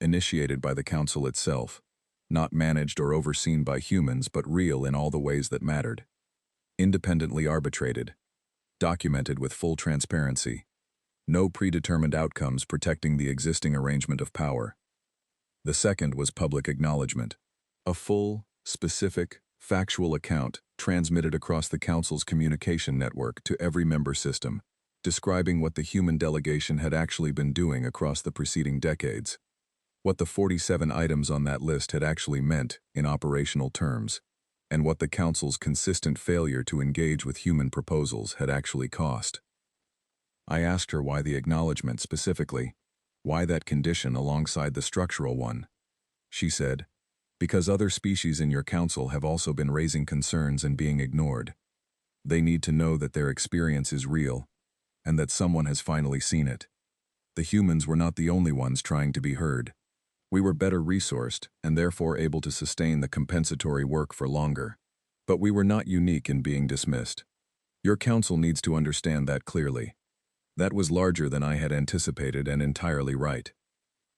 initiated by the council itself, not managed or overseen by humans but real in all the ways that mattered. Independently arbitrated, documented with full transparency, no predetermined outcomes protecting the existing arrangement of power. The second was public acknowledgement, a full, specific, factual account transmitted across the council's communication network to every member system, describing what the human delegation had actually been doing across the preceding decades, what the 47 items on that list had actually meant in operational terms, and what the council's consistent failure to engage with human proposals had actually cost. I asked her why the acknowledgement specifically, why that condition alongside the structural one. She said, because other species in your council have also been raising concerns and being ignored. They need to know that their experience is real, and that someone has finally seen it. The humans were not the only ones trying to be heard. We were better resourced and therefore able to sustain the compensatory work for longer. But we were not unique in being dismissed. Your council needs to understand that clearly. That was larger than I had anticipated and entirely right.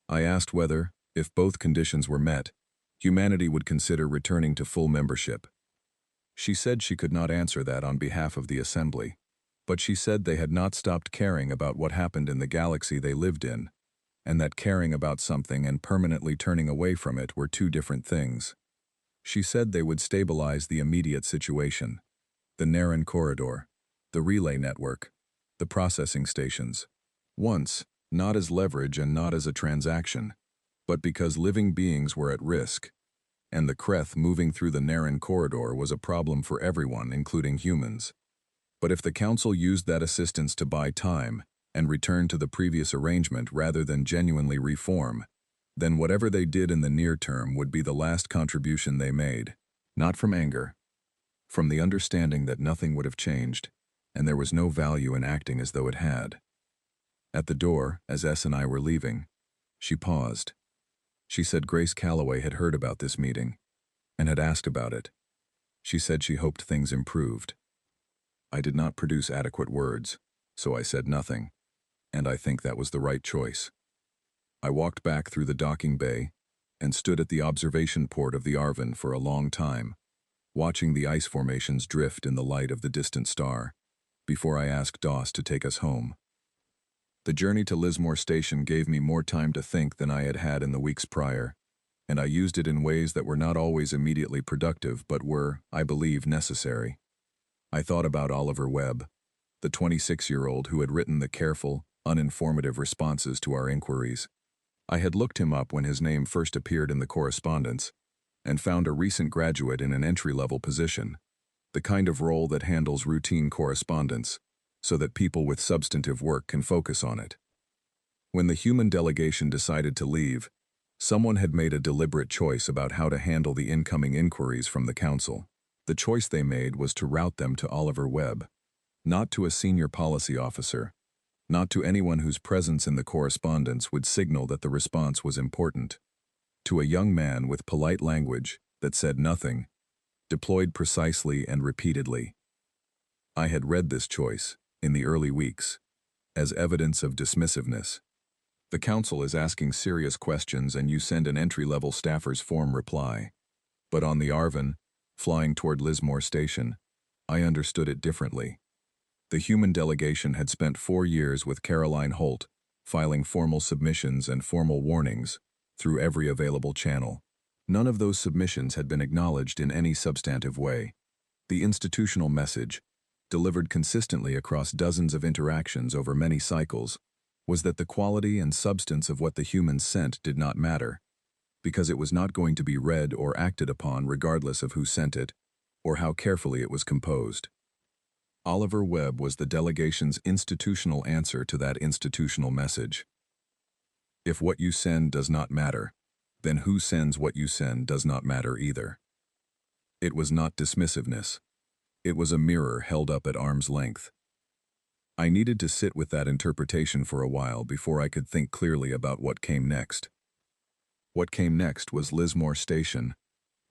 I asked whether, if both conditions were met, humanity would consider returning to full membership. She said she could not answer that on behalf of the Assembly, but she said they had not stopped caring about what happened in the galaxy they lived in, and that caring about something and permanently turning away from it were 2 different things. She said they would stabilize the immediate situation, the Naren corridor, the relay network, the processing stations. Once, not as leverage and not as a transaction, but because living beings were at risk, and the Kreth moving through the Naren corridor was a problem for everyone, including humans. But if the council used that assistance to buy time and return to the previous arrangement rather than genuinely reform, then whatever they did in the near term would be the last contribution they made, not from anger, from the understanding that nothing would have changed, and there was no value in acting as though it had. At the door, as S and I were leaving, she paused. She said Grace Calloway had heard about this meeting and had asked about it. She said she hoped things improved. I did not produce adequate words. so I said nothing, and I think that was the right choice. I walked back through the docking bay and stood at the observation port of the Arvin for a long time, watching the ice formations drift in the light of the distant star, before I asked Doss to take us home. The journey to Lismore Station gave me more time to think than I had had in the weeks prior, and I used it in ways that were not always immediately productive but were, I believe, necessary. I thought about Oliver Webb, the 26-year-old who had written the careful, uninformative responses to our inquiries. I had looked him up when his name first appeared in the correspondence, and found a recent graduate in an entry-level position, the kind of role that handles routine correspondence, so that people with substantive work can focus on it. When the human delegation decided to leave, someone had made a deliberate choice about how to handle the incoming inquiries from the council. The choice they made was to route them to Oliver Webb, not to a senior policy officer, not to anyone whose presence in the correspondence would signal that the response was important, to a young man with polite language that said nothing, deployed precisely and repeatedly. I had read this choice, in the early weeks, as evidence of dismissiveness. The council is asking serious questions and you send an entry-level staffer's form reply. But on the Arvin, flying toward Lismore Station, I understood it differently. The human delegation had spent 4 years with Caroline Holt, filing formal submissions and formal warnings through every available channel. None of those submissions had been acknowledged in any substantive way. The institutional message, delivered consistently across dozens of interactions over many cycles, was that the quality and substance of what the humans sent did not matter, because it was not going to be read or acted upon regardless of who sent it, or how carefully it was composed. Oliver Webb was the delegation's institutional answer to that institutional message. If what you send does not matter, then who sends what you send does not matter either. It was not dismissiveness. It was a mirror held up at arm's length. I needed to sit with that interpretation for a while before I could think clearly about what came next. What came next was Lismore Station,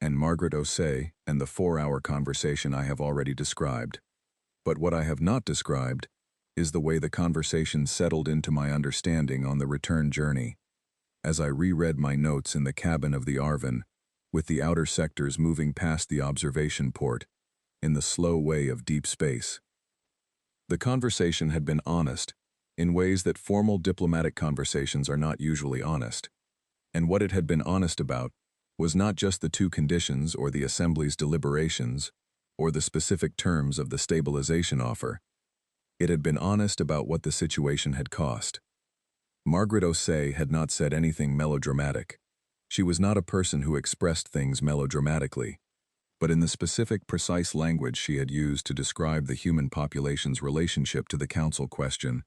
and Margaret O'Say and the 4-hour conversation I have already described. But what I have not described is the way the conversation settled into my understanding on the return journey, as I reread my notes in the cabin of the Arvin, with the outer sectors moving past the observation port, in the slow way of deep space. The conversation had been honest, in ways that formal diplomatic conversations are not usually honest. And what it had been honest about was not just the 2 conditions or the Assembly's deliberations, or the specific terms of the stabilization offer. It had been honest about what the situation had cost. Margaret O'Say had not said anything melodramatic. She was not a person who expressed things melodramatically, but in the specific, precise language she had used to describe the human population's relationship to the council question,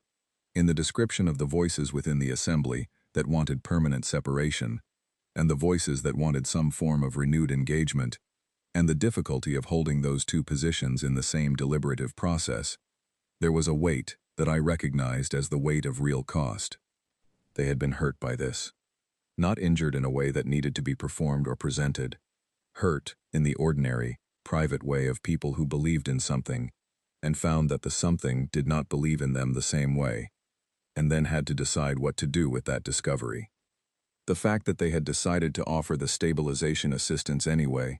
in the description of the voices within the Assembly that wanted permanent separation, and the voices that wanted some form of renewed engagement, and the difficulty of holding those 2 positions in the same deliberative process, there was a weight that I recognized as the weight of real cost. They had been hurt by this. Not injured in a way that needed to be performed or presented. Hurt in the ordinary, private way of people who believed in something, and found that the something did not believe in them the same way, and then had to decide what to do with that discovery. The fact that they had decided to offer the stabilization assistance anyway,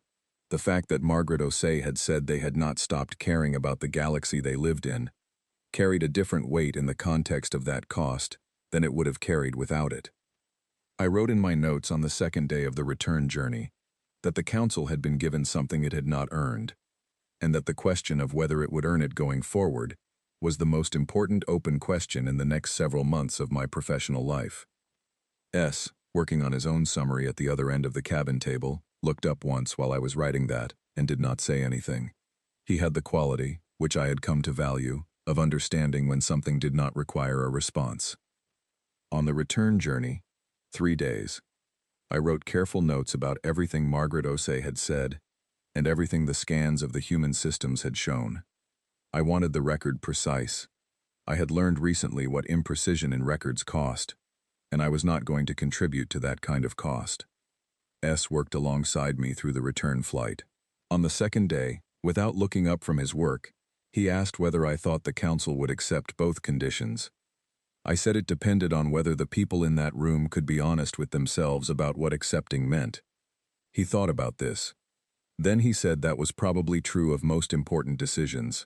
the fact that Margaret O'Say had said they had not stopped caring about the galaxy they lived in, carried a different weight in the context of that cost than it would have carried without it. I wrote in my notes on the second day of the return journey that the council had been given something it had not earned, and that the question of whether it would earn it going forward was the most important open question in the next several months of my professional life. S, working on his own summary at the other end of the cabin table, looked up once while I was writing that and did not say anything. He had the quality, which I had come to value, of understanding when something did not require a response. On the return journey, 3 days, I wrote careful notes about everything Margaret O'Say had said and everything the scans of the human systems had shown. I wanted the record precise. I had learned recently what imprecision in records cost, and I was not going to contribute to that kind of cost. S worked alongside me through the return flight. On the second day, without looking up from his work, He asked whether I thought the council would accept both conditions. I said it depended on whether the people in that room could be honest with themselves about what accepting meant. He thought about this. Then he said that was probably true of most important decisions.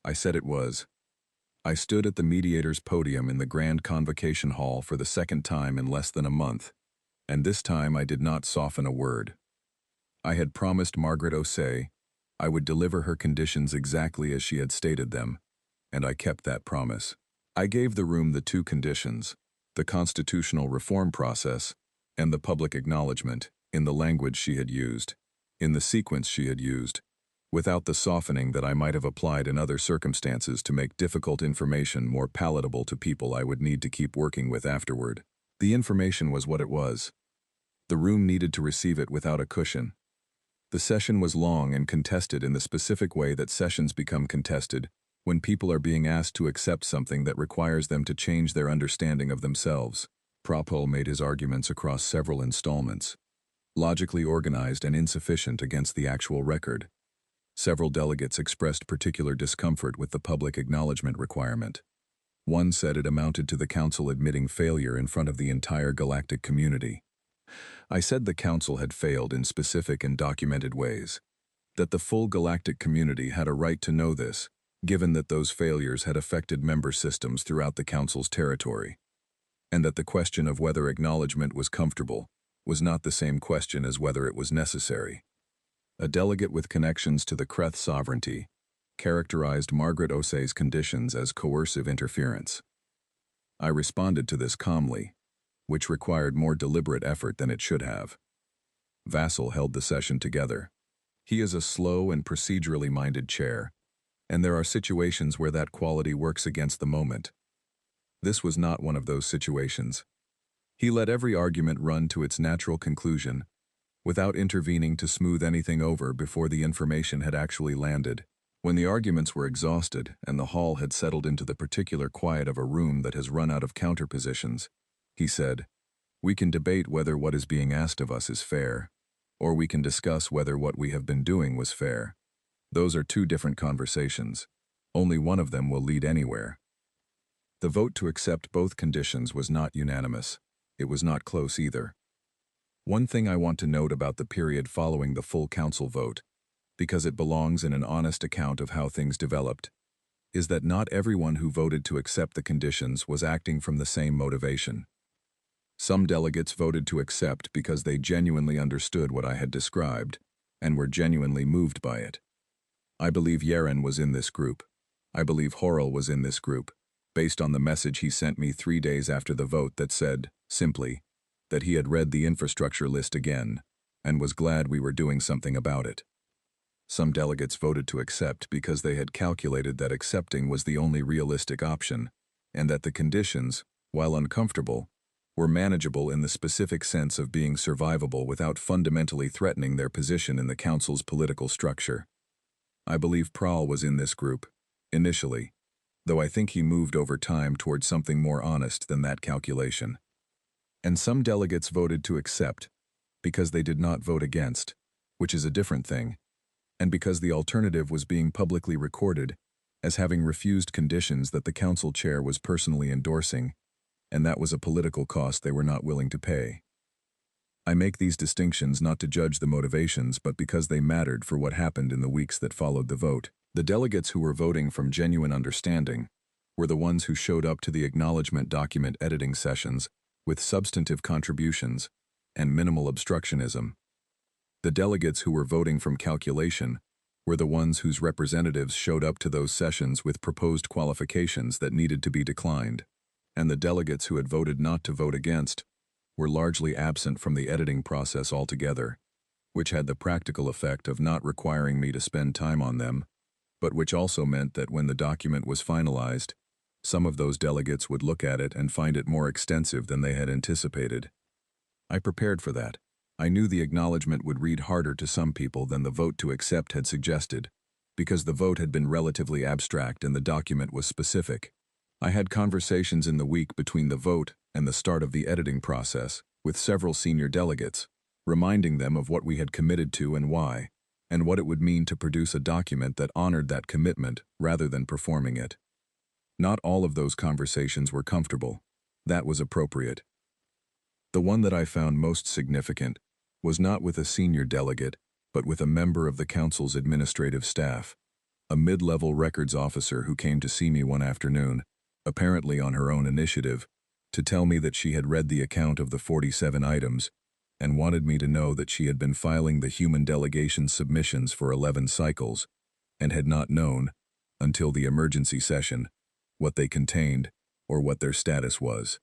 I said it was. I stood at the mediator's podium in the Grand Convocation Hall for the second time in less than a month, and this time I did not soften a word. I had promised Margaret Osei I would deliver her conditions exactly as she had stated them, and I kept that promise. I gave the room the two conditions, the constitutional reform process and the public acknowledgement, in the language she had used, in the sequence she had used, without the softening that I might have applied in other circumstances to make difficult information more palatable to people I would need to keep working with afterward. The information was what it was. The room needed to receive it without a cushion. The session was long and contested in the specific way that sessions become contested when people are being asked to accept something that requires them to change their understanding of themselves. Propol made his arguments across several installments, logically organized and insufficient against the actual record. Several delegates expressed particular discomfort with the public acknowledgement requirement. One said it amounted to the council admitting failure in front of the entire galactic community. I said the council had failed in specific and documented ways, that the full galactic community had a right to know this, given that those failures had affected member systems throughout the council's territory, and that the question of whether acknowledgement was comfortable was not the same question as whether it was necessary. A delegate with connections to the Kreth sovereignty characterized Margaret Osei's conditions as coercive interference. I responded to this calmly, which required more deliberate effort than it should have. Vassal held the session together. He is a slow and procedurally minded chair, and there are situations where that quality works against the moment. This was not one of those situations. He let every argument run to its natural conclusion, without intervening to smooth anything over before the information had actually landed. When the arguments were exhausted and the hall had settled into the particular quiet of a room that has run out of counterpositions, he said, "We can debate whether what is being asked of us is fair, or we can discuss whether what we have been doing was fair. Those are two different conversations. Only one of them will lead anywhere." The vote to accept both conditions was not unanimous. It was not close either. One thing I want to note about the period following the full council vote, because it belongs in an honest account of how things developed, is that not everyone who voted to accept the conditions was acting from the same motivation. Some delegates voted to accept because they genuinely understood what I had described and were genuinely moved by it. I believe Yeren was in this group. I believe Horrell was in this group, based on the message he sent me 3 days after the vote that said, simply, that he had read the infrastructure list again and was glad we were doing something about it. Some delegates voted to accept because they had calculated that accepting was the only realistic option, and that the conditions, while uncomfortable, were manageable in the specific sense of being survivable without fundamentally threatening their position in the council's political structure. I believe Prahl was in this group, initially, though I think he moved over time towards something more honest than that calculation. And some delegates voted to accept because they did not vote against, which is a different thing, and because the alternative was being publicly recorded as having refused conditions that the council chair was personally endorsing, and that was a political cost they were not willing to pay. I make these distinctions not to judge the motivations, but because they mattered for what happened in the weeks that followed the vote. The delegates who were voting from genuine understanding were the ones who showed up to the acknowledgement document editing sessions with substantive contributions and minimal obstructionism. The delegates who were voting from calculation were the ones whose representatives showed up to those sessions with proposed qualifications that needed to be declined, and the delegates who had voted not to vote against were largely absent from the editing process altogether, which had the practical effect of not requiring me to spend time on them, but which also meant that when the document was finalized, some of those delegates would look at it and find it more extensive than they had anticipated. I prepared for that. I knew the acknowledgement would read harder to some people than the vote to accept had suggested, because the vote had been relatively abstract and the document was specific. I had conversations in the week between the vote and the start of the editing process with several senior delegates, reminding them of what we had committed to and why, and what it would mean to produce a document that honored that commitment rather than performing it. Not all of those conversations were comfortable. That was appropriate. The one that I found most significant was not with a senior delegate, but with a member of the council's administrative staff, a mid-level records officer who came to see me one afternoon, apparently on her own initiative, to tell me that she had read the account of the 47 items and wanted me to know that she had been filing the human delegation submissions for 11 cycles and had not known, until the emergency session, what they contained or what their status was.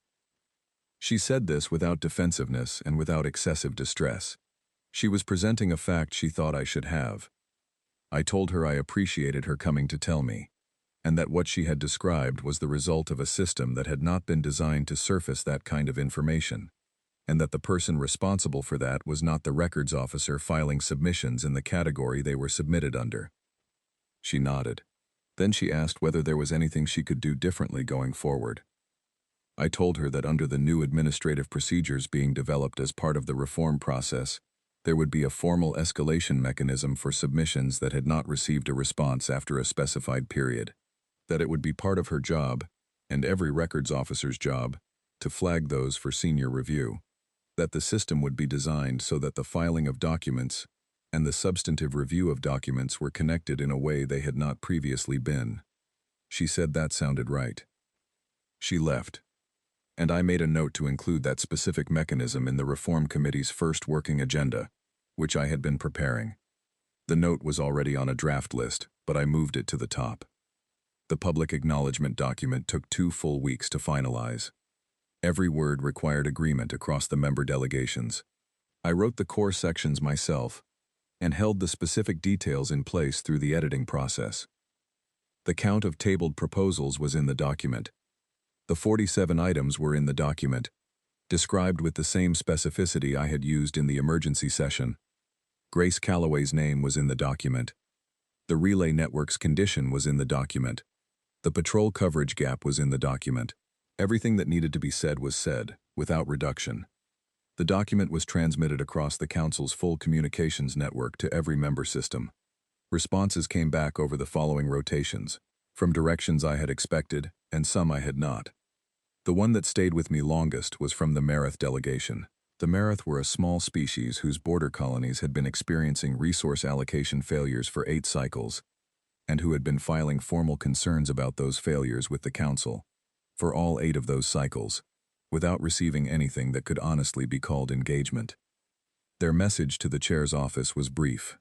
She said this without defensiveness and without excessive distress. She was presenting a fact she thought I should have. I told her I appreciated her coming to tell me, and that what she had described was the result of a system that had not been designed to surface that kind of information, and that the person responsible for that was not the records officer filing submissions in the category they were submitted under. She nodded. Then she asked whether there was anything she could do differently going forward. I told her that under the new administrative procedures being developed as part of the reform process, there would be a formal escalation mechanism for submissions that had not received a response after a specified period, that it would be part of her job, and every records officer's job, to flag those for senior review, that the system would be designed so that the filing of documents and the substantive review of documents were connected in a way they had not previously been. She said that sounded right. She left, and I made a note to include that specific mechanism in the Reform Committee's first working agenda, which I had been preparing. The note was already on a draft list, but I moved it to the top. The public acknowledgement document took 2 full weeks to finalize. Every word required agreement across the member delegations. I wrote the core sections myself and held the specific details in place through the editing process. The count of tabled proposals was in the document. The 47 items were in the document, described with the same specificity I had used in the emergency session. Grace Calloway's name was in the document. The relay network's condition was in the document. The patrol coverage gap was in the document. Everything that needed to be said was said, without reduction. The document was transmitted across the Council's full communications network to every member system. Responses came back over the following rotations, from directions I had expected and some I had not. The one that stayed with me longest was from the Mareth delegation. The Mareth were a small species whose border colonies had been experiencing resource allocation failures for 8 cycles, and who had been filing formal concerns about those failures with the Council, for all 8 of those cycles, without receiving anything that could honestly be called engagement. Their message to the chair's office was brief.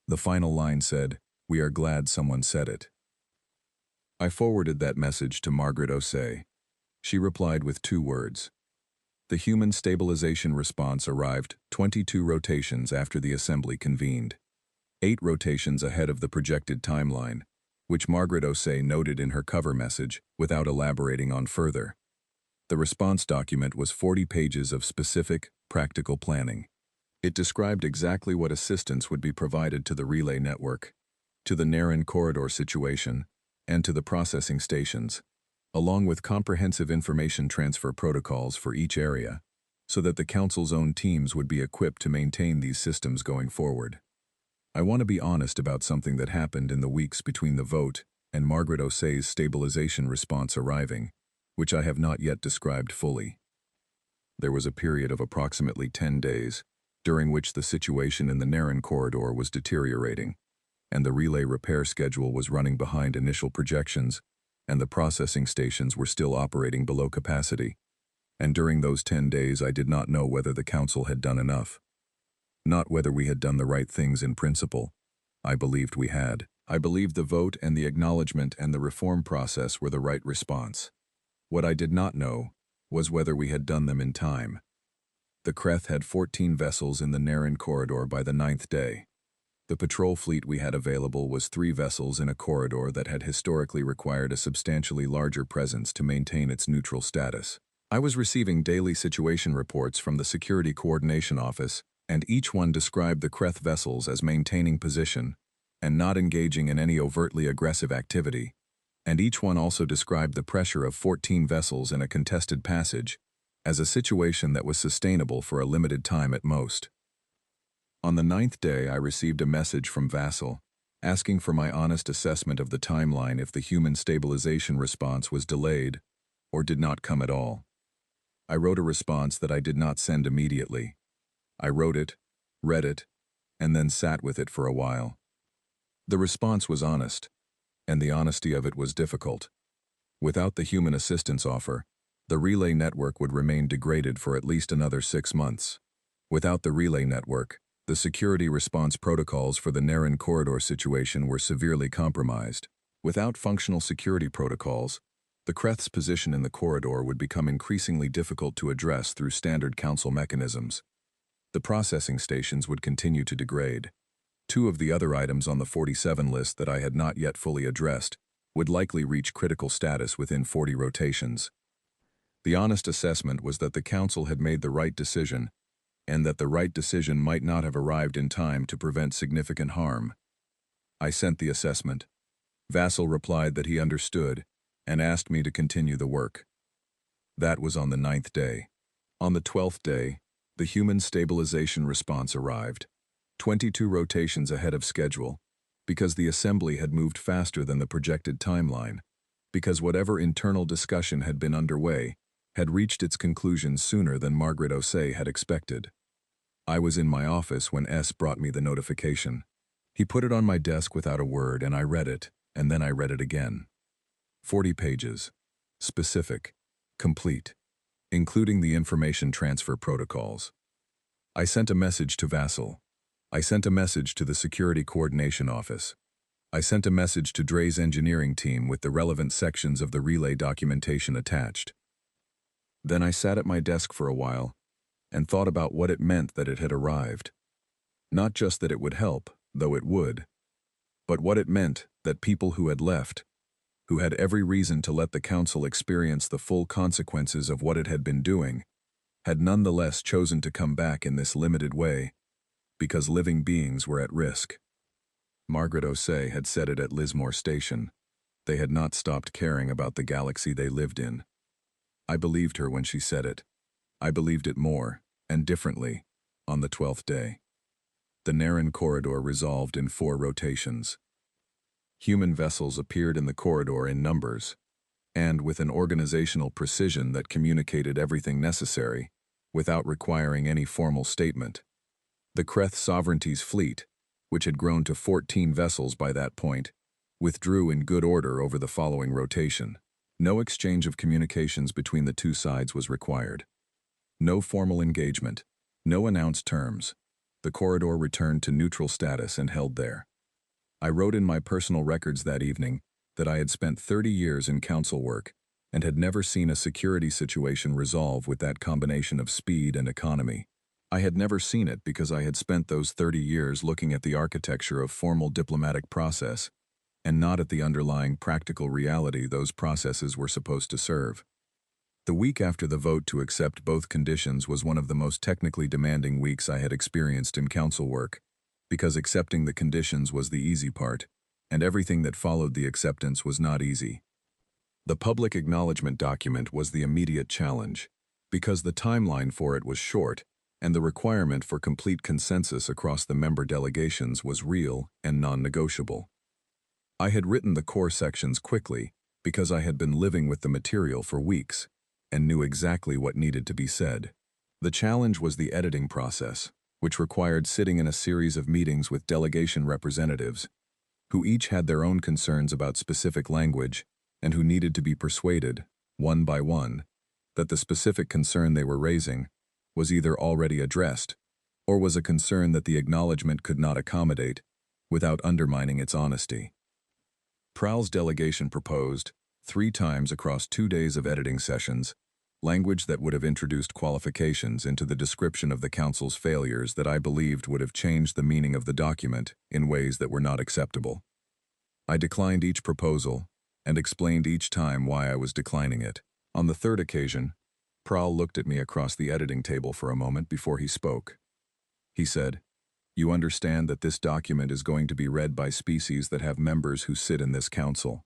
The final line said, "We are glad someone said it." I forwarded that message to Margaret Osei. She replied with 2 words. The human stabilization response arrived 22 rotations after the assembly convened, 8 rotations ahead of the projected timeline, which Margaret Osei noted in her cover message without elaborating on further. The response document was 40 pages of specific, practical planning. It described exactly what assistance would be provided to the relay network, to the Nairn corridor situation, and to the processing stations, along with comprehensive information transfer protocols for each area, so that the Council's own teams would be equipped to maintain these systems going forward. I want to be honest about something that happened in the weeks between the vote and Margaret Osei's stabilization response arriving, which I have not yet described fully. There was a period of approximately 10 days, during which the situation in the Nairn corridor was deteriorating, and the relay repair schedule was running behind initial projections, and the processing stations were still operating below capacity. And during those 10 days I did not know whether the Council had done enough. Not whether we had done the right things in principle. I believed we had. I believed the vote and the acknowledgement and the reform process were the right response. What I did not know was whether we had done them in time. The Creth had 14 vessels in the Nairn corridor by the 9th day. The patrol fleet we had available was 3 vessels in a corridor that had historically required a substantially larger presence to maintain its neutral status. I was receiving daily situation reports from the Security Coordination Office, and each one described the Creth vessels as maintaining position and not engaging in any overtly aggressive activity, and each one also described the pressure of 14 vessels in a contested passage as a situation that was sustainable for a limited time at most. On the 9th day, I received a message from Vassal, asking for my honest assessment of the timeline if the human stabilization response was delayed or did not come at all. I wrote a response that I did not send immediately. I wrote it, read it, and then sat with it for a while. The response was honest, and the honesty of it was difficult. Without the human assistance offer, the relay network would remain degraded for at least another 6 months. Without the relay network, the security response protocols for the Naren corridor situation were severely compromised. Without functional security protocols, the Kreth's position in the corridor would become increasingly difficult to address through standard council mechanisms. The processing stations would continue to degrade. 2 of the other items on the 47 list that I had not yet fully addressed would likely reach critical status within 40 rotations. The honest assessment was that the council had made the right decision, and that the right decision might not have arrived in time to prevent significant harm. I sent the assessment. Vassal replied that he understood and asked me to continue the work. That was on the 9th day. On the 12th day, the human stabilization response arrived, 22 rotations ahead of schedule, because the assembly had moved faster than the projected timeline, because whatever internal discussion had been underway had reached its conclusion sooner than Margaret Osei had expected. I was in my office when S brought me the notification. He put it on my desk without a word, and I read it, and then I read it again. 40 pages. Specific. Complete. Including the information transfer protocols. I sent a message to Vassal. I sent a message to the Security Coordination Office. I sent a message to Dre's engineering team with the relevant sections of the relay documentation attached. Then I sat at my desk for a while and thought about what it meant that it had arrived. Not just that it would help, though it would, but what it meant that people who had left, who had every reason to let the council experience the full consequences of what it had been doing, had nonetheless chosen to come back in this limited way, because living beings were at risk. Margaret Osei had said it at Lismore Station. They had not stopped caring about the galaxy they lived in. I believed her when she said it. I believed it more, and differently, on the 12th day. The Naren corridor resolved in 4 rotations. Human vessels appeared in the corridor in numbers, and with an organizational precision that communicated everything necessary, without requiring any formal statement. The Kreth Sovereignty's fleet, which had grown to 14 vessels by that point, withdrew in good order over the following rotation. No exchange of communications between the 2 sides was required. No formal engagement, no announced terms. The corridor returned to neutral status and held there. I wrote in my personal records that evening that I had spent 30 years in council work and had never seen a security situation resolve with that combination of speed and economy. I had never seen it because I had spent those 30 years looking at the architecture of formal diplomatic process and not at the underlying practical reality those processes were supposed to serve. The week after the vote to accept both conditions was one of the most technically demanding weeks I had experienced in council work, because accepting the conditions was the easy part, and everything that followed the acceptance was not easy. The public acknowledgement document was the immediate challenge, because the timeline for it was short, and the requirement for complete consensus across the member delegations was real and non-negotiable. I had written the core sections quickly because I had been living with the material for weeks and knew exactly what needed to be said. The challenge was the editing process, which required sitting in a series of meetings with delegation representatives, who each had their own concerns about specific language and who needed to be persuaded, one by one, that the specific concern they were raising was either already addressed or was a concern that the acknowledgement could not accommodate without undermining its honesty. Prowl's delegation proposed, 3 times across 2 days of editing sessions, language that would have introduced qualifications into the description of the council's failures that I believed would have changed the meaning of the document in ways that were not acceptable. I declined each proposal and explained each time why I was declining it. On the 3rd occasion, Prowl looked at me across the editing table for a moment before he spoke. He said, "You understand that this document is going to be read by species that have members who sit in this council,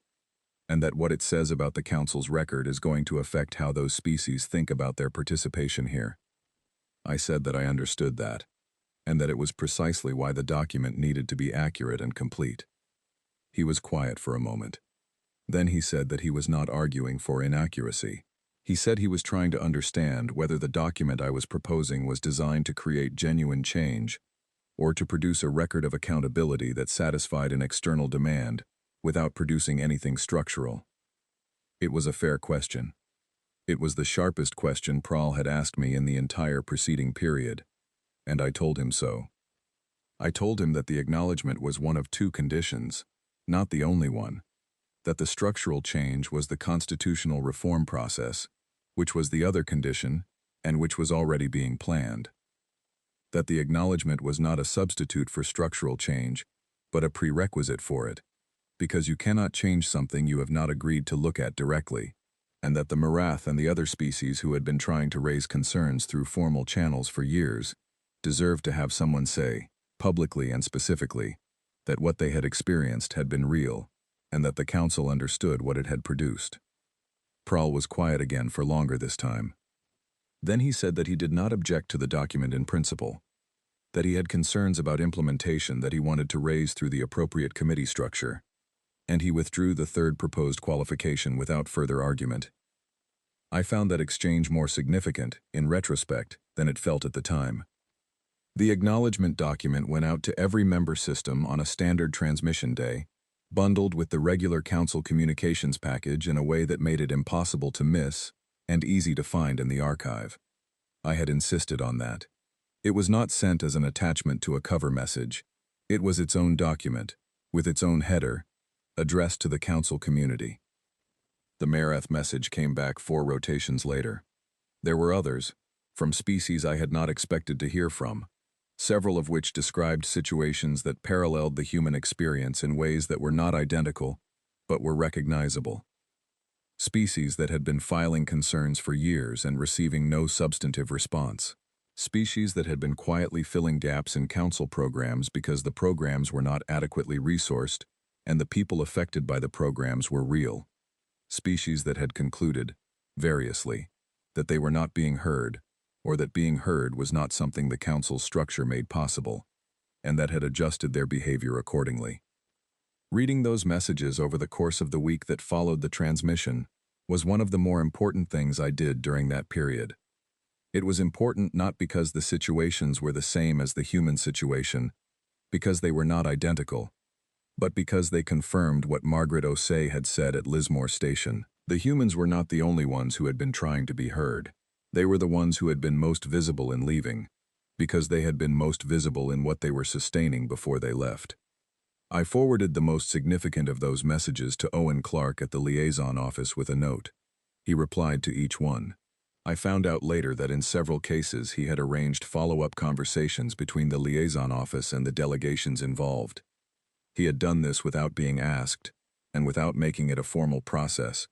and that what it says about the council's record is going to affect how those species think about their participation here." I said that I understood that. and that it was precisely why the document needed to be accurate and complete. He was quiet for a moment. Then he said that he was not arguing for inaccuracy. He said he was trying to understand whether the document I was proposing was designed to create genuine change or to produce a record of accountability that satisfied an external demand without producing anything structural. It was a fair question. It was the sharpest question Prahl had asked me in the entire preceding period, and I told him so. I told him that the acknowledgement was one of two conditions, not the only one, that the structural change was the constitutional reform process, which was the other condition and which was already being planned. That the acknowledgement was not a substitute for structural change, but a prerequisite for it, because you cannot change something you have not agreed to look at directly, and that the Marath and the other species who had been trying to raise concerns through formal channels for years deserved to have someone say, publicly and specifically, that what they had experienced had been real, and that the council understood what it had produced. Prahl was quiet again for longer this time. Then he said that he did not object to the document in principle, that he had concerns about implementation that he wanted to raise through the appropriate committee structure, and he withdrew the third proposed qualification without further argument. I found that exchange more significant, in retrospect, than it felt at the time. The acknowledgement document went out to every member system on a standard transmission day, bundled with the regular council communications package in a way that made it impossible to miss and easy to find in the archive. I had insisted on that. It was not sent as an attachment to a cover message. It was its own document, with its own header, addressed to the council community. The Marath message came back 4 rotations later. There were others, from species I had not expected to hear from, several of which described situations that paralleled the human experience in ways that were not identical, but were recognizable. Species that had been filing concerns for years and receiving no substantive response. Species that had been quietly filling gaps in council programs because the programs were not adequately resourced and the people affected by the programs were real. Species that had concluded, variously, that they were not being heard, or that being heard was not something the council's structure made possible, and that had adjusted their behavior accordingly. Reading those messages over the course of the week that followed the transmission was one of the more important things I did during that period. It was important not because the situations were the same as the human situation, because they were not identical, but because they confirmed what Margaret O'Say had said at Lismore Station. The humans were not the only ones who had been trying to be heard. They were the ones who had been most visible in leaving, because they had been most visible in what they were sustaining before they left. I forwarded the most significant of those messages to Owen Clark at the liaison office with a note. He replied to each one. I found out later that in several cases he had arranged follow-up conversations between the liaison office and the delegations involved. He had done this without being asked, and without making it a formal process,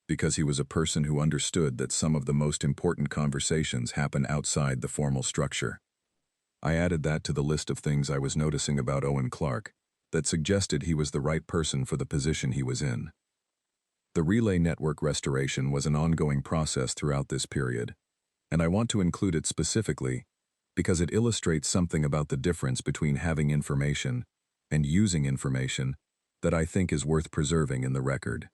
because he was a person who understood that some of the most important conversations happen outside the formal structure. I added that to the list of things I was noticing about Owen Clark that suggested he was the right person for the position he was in. The relay network restoration was an ongoing process throughout this period, and I want to include it specifically because it illustrates something about the difference between having information and using information that I think is worth preserving in the record.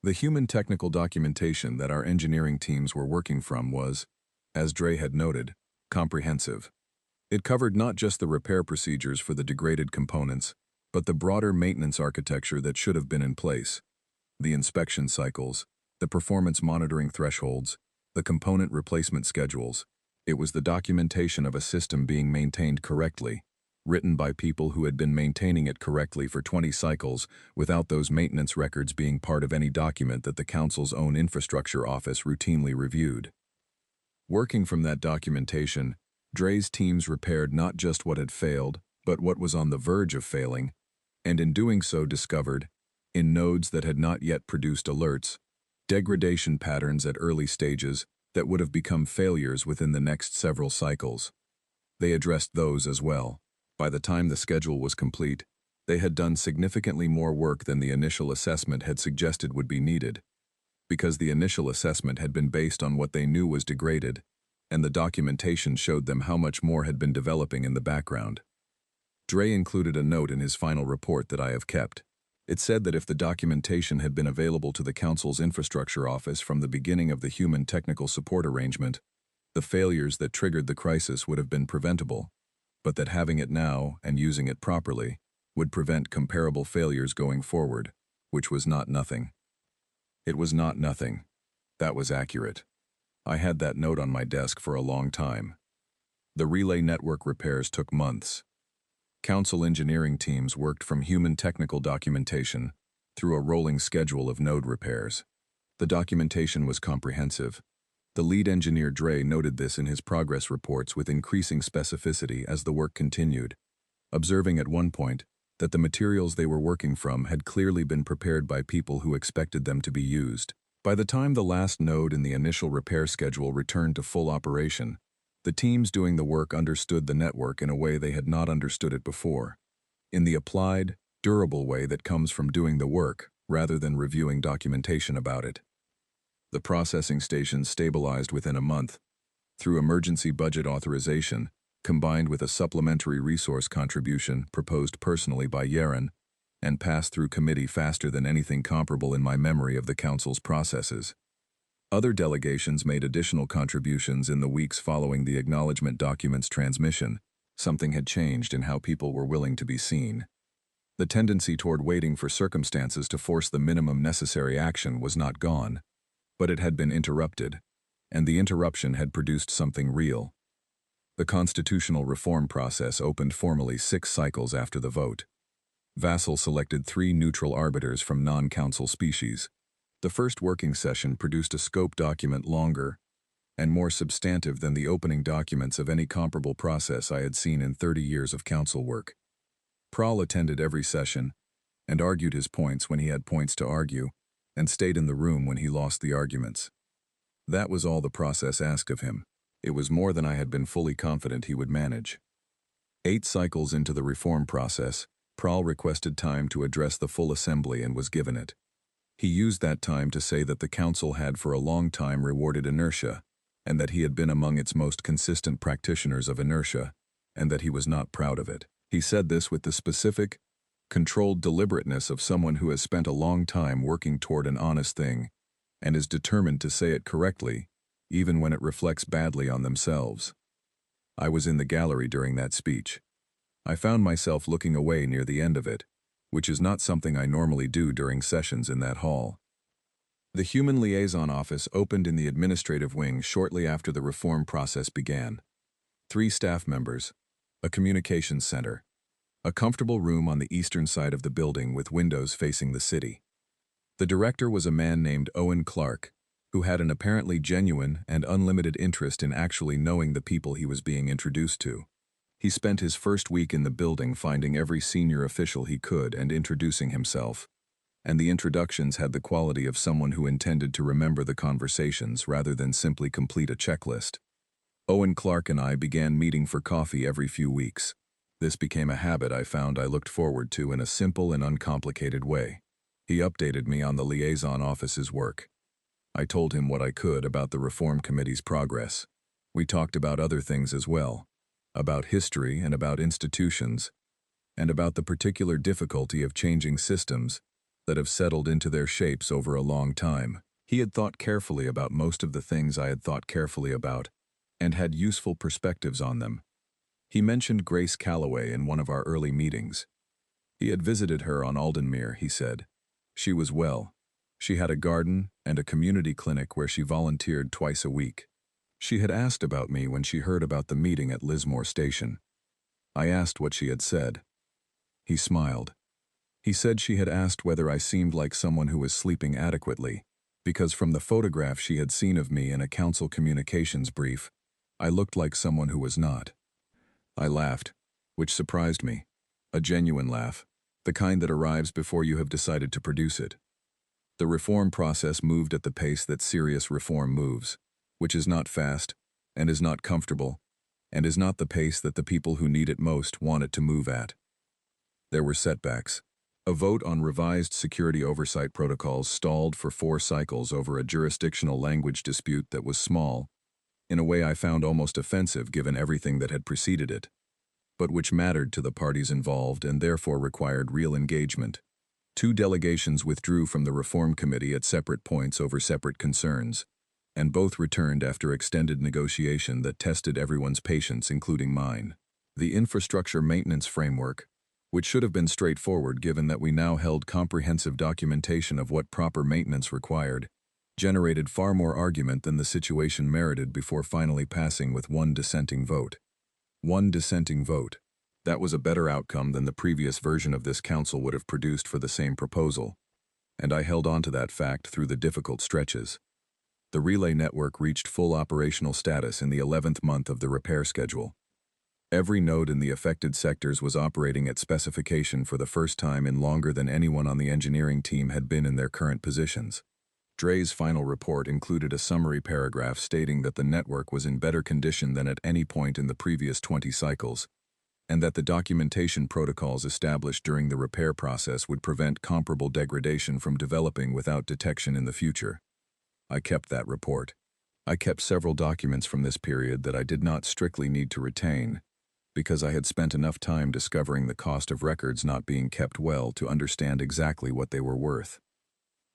The human technical documentation that our engineering teams were working from was, as Dre had noted, comprehensive. It covered not just the repair procedures for the degraded components, but the broader maintenance architecture that should have been in place, the inspection cycles, the performance monitoring thresholds, the component replacement schedules. It was the documentation of a system being maintained correctly, written by people who had been maintaining it correctly for 20 cycles without those maintenance records being part of any document that the Council's own infrastructure office routinely reviewed. Working from that documentation, Dre's teams repaired not just what had failed, but what was on the verge of failing, and in doing so discovered, in nodes that had not yet produced alerts, degradation patterns at early stages that would have become failures within the next several cycles. They addressed those as well. By the time the schedule was complete, they had done significantly more work than the initial assessment had suggested would be needed. Because the initial assessment had been based on what they knew was degraded, and the documentation showed them how much more had been developing in the background. Dre included a note in his final report that I have kept. It said that if the documentation had been available to the Council's infrastructure office from the beginning of the human technical support arrangement, the failures that triggered the crisis would have been preventable, but that having it now and using it properly would prevent comparable failures going forward, which was not nothing. It was not nothing. That was accurate. I had that note on my desk for a long time. The relay network repairs took months. Council engineering teams worked from human technical documentation through a rolling schedule of node repairs. The documentation was comprehensive. The lead engineer Dre noted this in his progress reports with increasing specificity as the work continued, observing at one point that the materials they were working from had clearly been prepared by people who expected them to be used. By the time the last node in the initial repair schedule returned to full operation, the teams doing the work understood the network in a way they had not understood it before, in the applied, durable way that comes from doing the work rather than reviewing documentation about it. The processing station stabilized within a month, through emergency budget authorization, combined with a supplementary resource contribution proposed personally by Yeren, and passed through committee faster than anything comparable in my memory of the Council's processes. Other delegations made additional contributions in the weeks following the acknowledgement document's transmission. Something had changed in how people were willing to be seen. The tendency toward waiting for circumstances to force the minimum necessary action was not gone, but it had been interrupted, and the interruption had produced something real. The constitutional reform process opened formally 6 cycles after the vote. Vassal selected 3 neutral arbiters from non-council species. The first working session produced a scope document longer and more substantive than the opening documents of any comparable process I had seen in 30 years of council work. Prahl attended every session and argued his points when he had points to argue, and stayed in the room when he lost the arguments. That was all the process asked of him. It was more than I had been fully confident he would manage. 8 cycles into the reform process, Prahl requested time to address the full assembly and was given it. He used that time to say that the council had for a long time rewarded inertia, and that he had been among its most consistent practitioners of inertia, and that he was not proud of it. He said this with the specific, controlled deliberateness of someone who has spent a long time working toward an honest thing, and is determined to say it correctly, even when it reflects badly on themselves. I was in the gallery during that speech. I found myself looking away near the end of it, which is not something I normally do during sessions in that hall. The Human Liaison Office opened in the administrative wing shortly after the reform process began. 3 staff members, a communications center, a comfortable room on the eastern side of the building with windows facing the city. The director was a man named Owen Clark, who had an apparently genuine and unlimited interest in actually knowing the people he was being introduced to. He spent his first week in the building finding every senior official he could and introducing himself, and the introductions had the quality of someone who intended to remember the conversations rather than simply complete a checklist. Owen Clark and I began meeting for coffee every few weeks. This became a habit I found I looked forward to in a simple and uncomplicated way. He updated me on the liaison office's work. I told him what I could about the Reform Committee's progress. We talked about other things as well, about history and about institutions, and about the particular difficulty of changing systems that have settled into their shapes over a long time. He had thought carefully about most of the things I had thought carefully about, and had useful perspectives on them. He mentioned Grace Calloway in one of our early meetings. He had visited her on Aldenmere, he said. She was well. She had a garden and a community clinic where she volunteered twice a week. She had asked about me when she heard about the meeting at Lismore Station. I asked what she had said. He smiled. He said she had asked whether I seemed like someone who was sleeping adequately, because from the photograph she had seen of me in a council communications brief, I looked like someone who was not. I laughed, which surprised me. A genuine laugh, the kind that arrives before you have decided to produce it. The reform process moved at the pace that serious reform moves, which is not fast, and is not comfortable, and is not the pace that the people who need it most want it to move at. There were setbacks. A vote on revised security oversight protocols stalled for 4 cycles over a jurisdictional language dispute that was small, in a way I found almost offensive given everything that had preceded it, but which mattered to the parties involved and therefore required real engagement. 2 delegations withdrew from the Reform Committee at separate points over separate concerns, and both returned after extended negotiation that tested everyone's patience, including mine. The infrastructure maintenance framework, which should have been straightforward given that we now held comprehensive documentation of what proper maintenance required, generated far more argument than the situation merited before finally passing with 1 dissenting vote. 1 dissenting vote. That was a better outcome than the previous version of this council would have produced for the same proposal, and I held on to that fact through the difficult stretches. The relay network reached full operational status in the 11th month of the repair schedule. Every node in the affected sectors was operating at specification for the first time in longer than anyone on the engineering team had been in their current positions. Dre's final report included a summary paragraph stating that the network was in better condition than at any point in the previous 20 cycles, and that the documentation protocols established during the repair process would prevent comparable degradation from developing without detection in the future. I kept that report. I kept several documents from this period that I did not strictly need to retain, because I had spent enough time discovering the cost of records not being kept well to understand exactly what they were worth.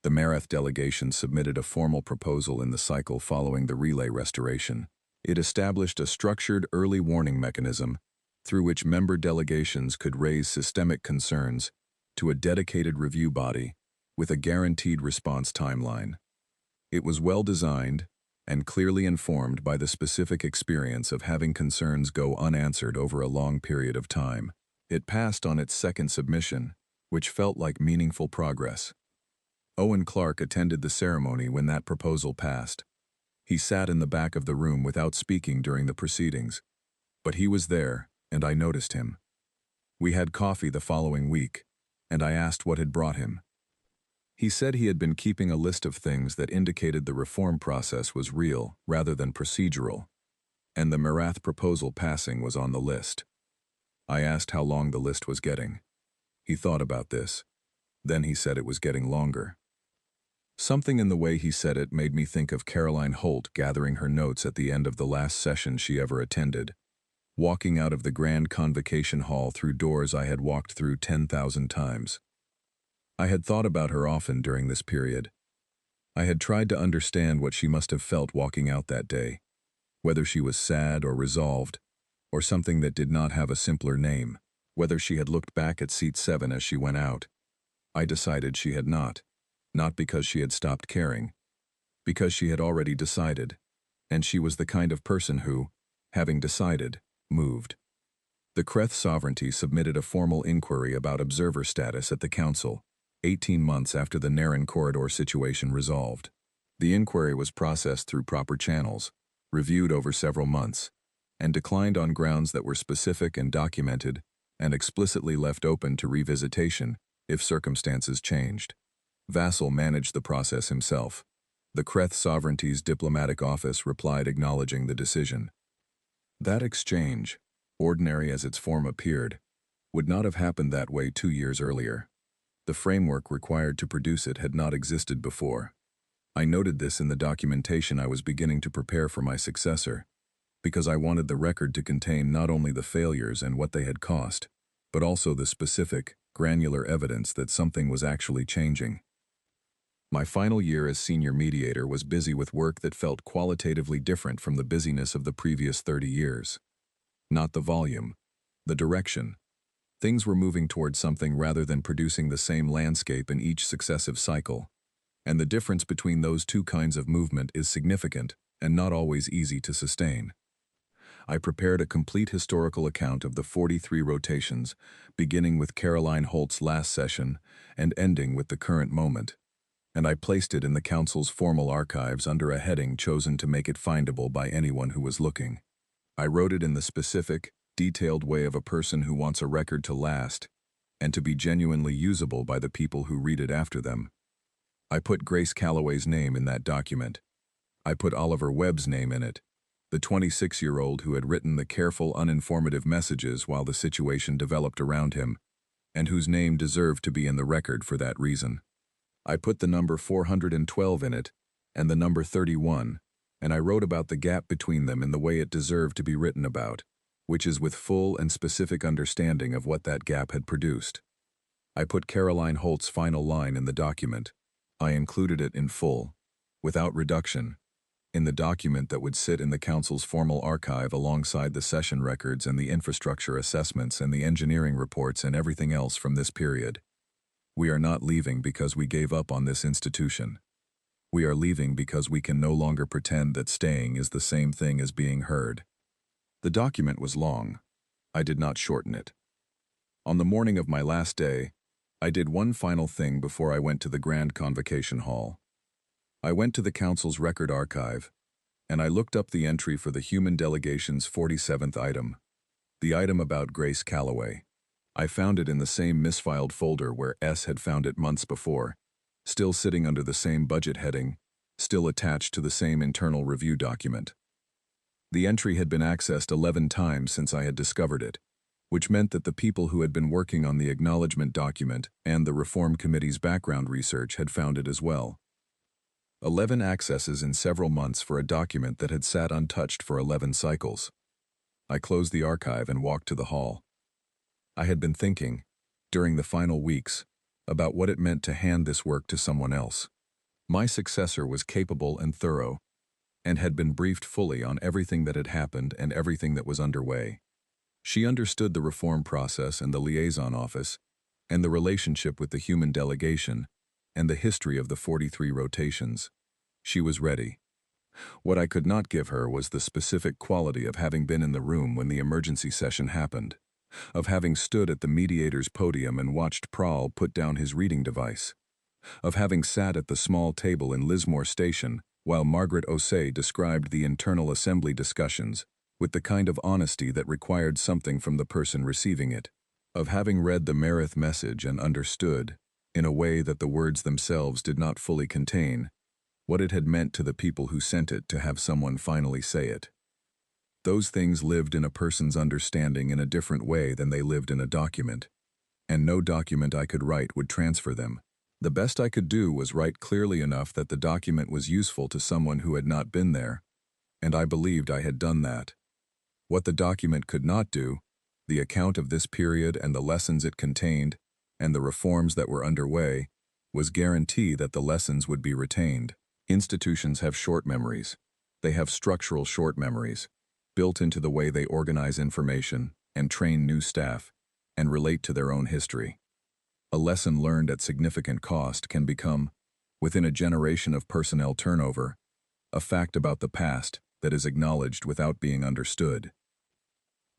The Marath delegation submitted a formal proposal in the cycle following the relay restoration. It established a structured early warning mechanism through which member delegations could raise systemic concerns to a dedicated review body with a guaranteed response timeline. It was well designed and clearly informed by the specific experience of having concerns go unanswered over a long period of time. It passed on its second submission, which felt like meaningful progress. Owen Clark attended the ceremony when that proposal passed. He sat in the back of the room without speaking during the proceedings, but he was there, and I noticed him. We had coffee the following week, and I asked what had brought him. He said he had been keeping a list of things that indicated the reform process was real rather than procedural, and the Marath proposal passing was on the list. I asked how long the list was getting. He thought about this. Then he said it was getting longer. Something in the way he said it made me think of Caroline Holt gathering her notes at the end of the last session she ever attended, walking out of the grand convocation hall through doors I had walked through 10,000 times. I had thought about her often during this period. I had tried to understand what she must have felt walking out that day, whether she was sad or resolved, or something that did not have a simpler name, whether she had looked back at seat 7 as she went out. I decided she had not because she had stopped caring, because she had already decided, and she was the kind of person who, having decided, moved. The Kreth Sovereignty submitted a formal inquiry about observer status at the Council, 18 months after the Naren corridor situation resolved. The inquiry was processed through proper channels, reviewed over several months, and declined on grounds that were specific and documented, and explicitly left open to revisitation if circumstances changed. Vassal managed the process himself. The Kreth Sovereignty's diplomatic office replied acknowledging the decision. That exchange, ordinary as its form appeared, would not have happened that way 2 years earlier. The framework required to produce it had not existed before. I noted this in the documentation I was beginning to prepare for my successor, because I wanted the record to contain not only the failures and what they had cost, but also the specific, granular evidence that something was actually changing. My final year as senior mediator was busy with work that felt qualitatively different from the busyness of the previous 30 years. Not the volume, the direction. Things were moving towards something rather than producing the same landscape in each successive cycle. And the difference between those two kinds of movement is significant and not always easy to sustain. I prepared a complete historical account of the 43 rotations, beginning with Caroline Holt's last session and ending with the current moment. And I placed it in the Council's formal archives under a heading chosen to make it findable by anyone who was looking. I wrote it in the specific, detailed way of a person who wants a record to last and to be genuinely usable by the people who read it after them. I put Grace Calloway's name in that document. I put Oliver Webb's name in it, the 26-year-old who had written the careful, uninformative messages while the situation developed around him, and whose name deserved to be in the record for that reason. I put the number 412 in it, and the number 31, and I wrote about the gap between them in the way it deserved to be written about, which is with full and specific understanding of what that gap had produced. I put Caroline Holt's final line in the document. I included it in full, without reduction, in the document that would sit in the Council's formal archive alongside the session records and the infrastructure assessments and the engineering reports and everything else from this period. We are not leaving because we gave up on this institution. We are leaving because we can no longer pretend that staying is the same thing as being heard. The document was long. I did not shorten it. On the morning of my last day, I did one final thing before I went to the Grand Convocation Hall. I went to the Council's record archive, and I looked up the entry for the Human Delegation's 47th item, the item about Grace Calloway. I found it in the same misfiled folder where S had found it months before, still sitting under the same budget heading, still attached to the same internal review document. The entry had been accessed 11 times since I had discovered it, which meant that the people who had been working on the acknowledgement document and the Reform Committee's background research had found it as well. 11 accesses in several months for a document that had sat untouched for 11 cycles. I closed the archive and walked to the hall. I had been thinking, during the final weeks, about what it meant to hand this work to someone else. My successor was capable and thorough, and had been briefed fully on everything that had happened and everything that was underway. She understood the reform process and the liaison office, and the relationship with the human delegation, and the history of the 43 rotations. She was ready. What I could not give her was the specific quality of having been in the room when the emergency session happened, of having stood at the mediator's podium and watched Prahl put down his reading device, of having sat at the small table in Lismore Station while Margaret O'Say described the internal assembly discussions with the kind of honesty that required something from the person receiving it, of having read the Meredith message and understood, in a way that the words themselves did not fully contain, what it had meant to the people who sent it to have someone finally say it. Those things lived in a person's understanding in a different way than they lived in a document, and no document I could write would transfer them. The best I could do was write clearly enough that the document was useful to someone who had not been there, and I believed I had done that. What the document could not do, the account of this period and the lessons it contained, and the reforms that were underway, was guarantee that the lessons would be retained. Institutions have short memories. They have structural short memories, built into the way they organize information and train new staff and relate to their own history. A lesson learned at significant cost can become, within a generation of personnel turnover, a fact about the past that is acknowledged without being understood.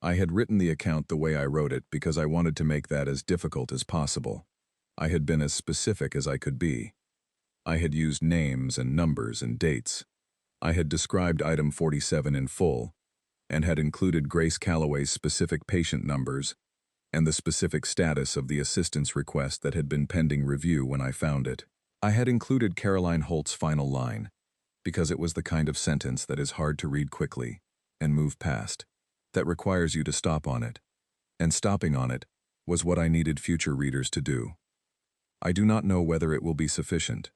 I had written the account the way I wrote it because I wanted to make that as difficult as possible. I had been as specific as I could be. I had used names and numbers and dates. I had described item 47 in full, and had included Grace Calloway's specific patient numbers and the specific status of the assistance request that had been pending review when I found it. I had included Caroline Holt's final line, because it was the kind of sentence that is hard to read quickly and move past, that requires you to stop on it, and stopping on it was what I needed future readers to do. I do not know whether it will be sufficient.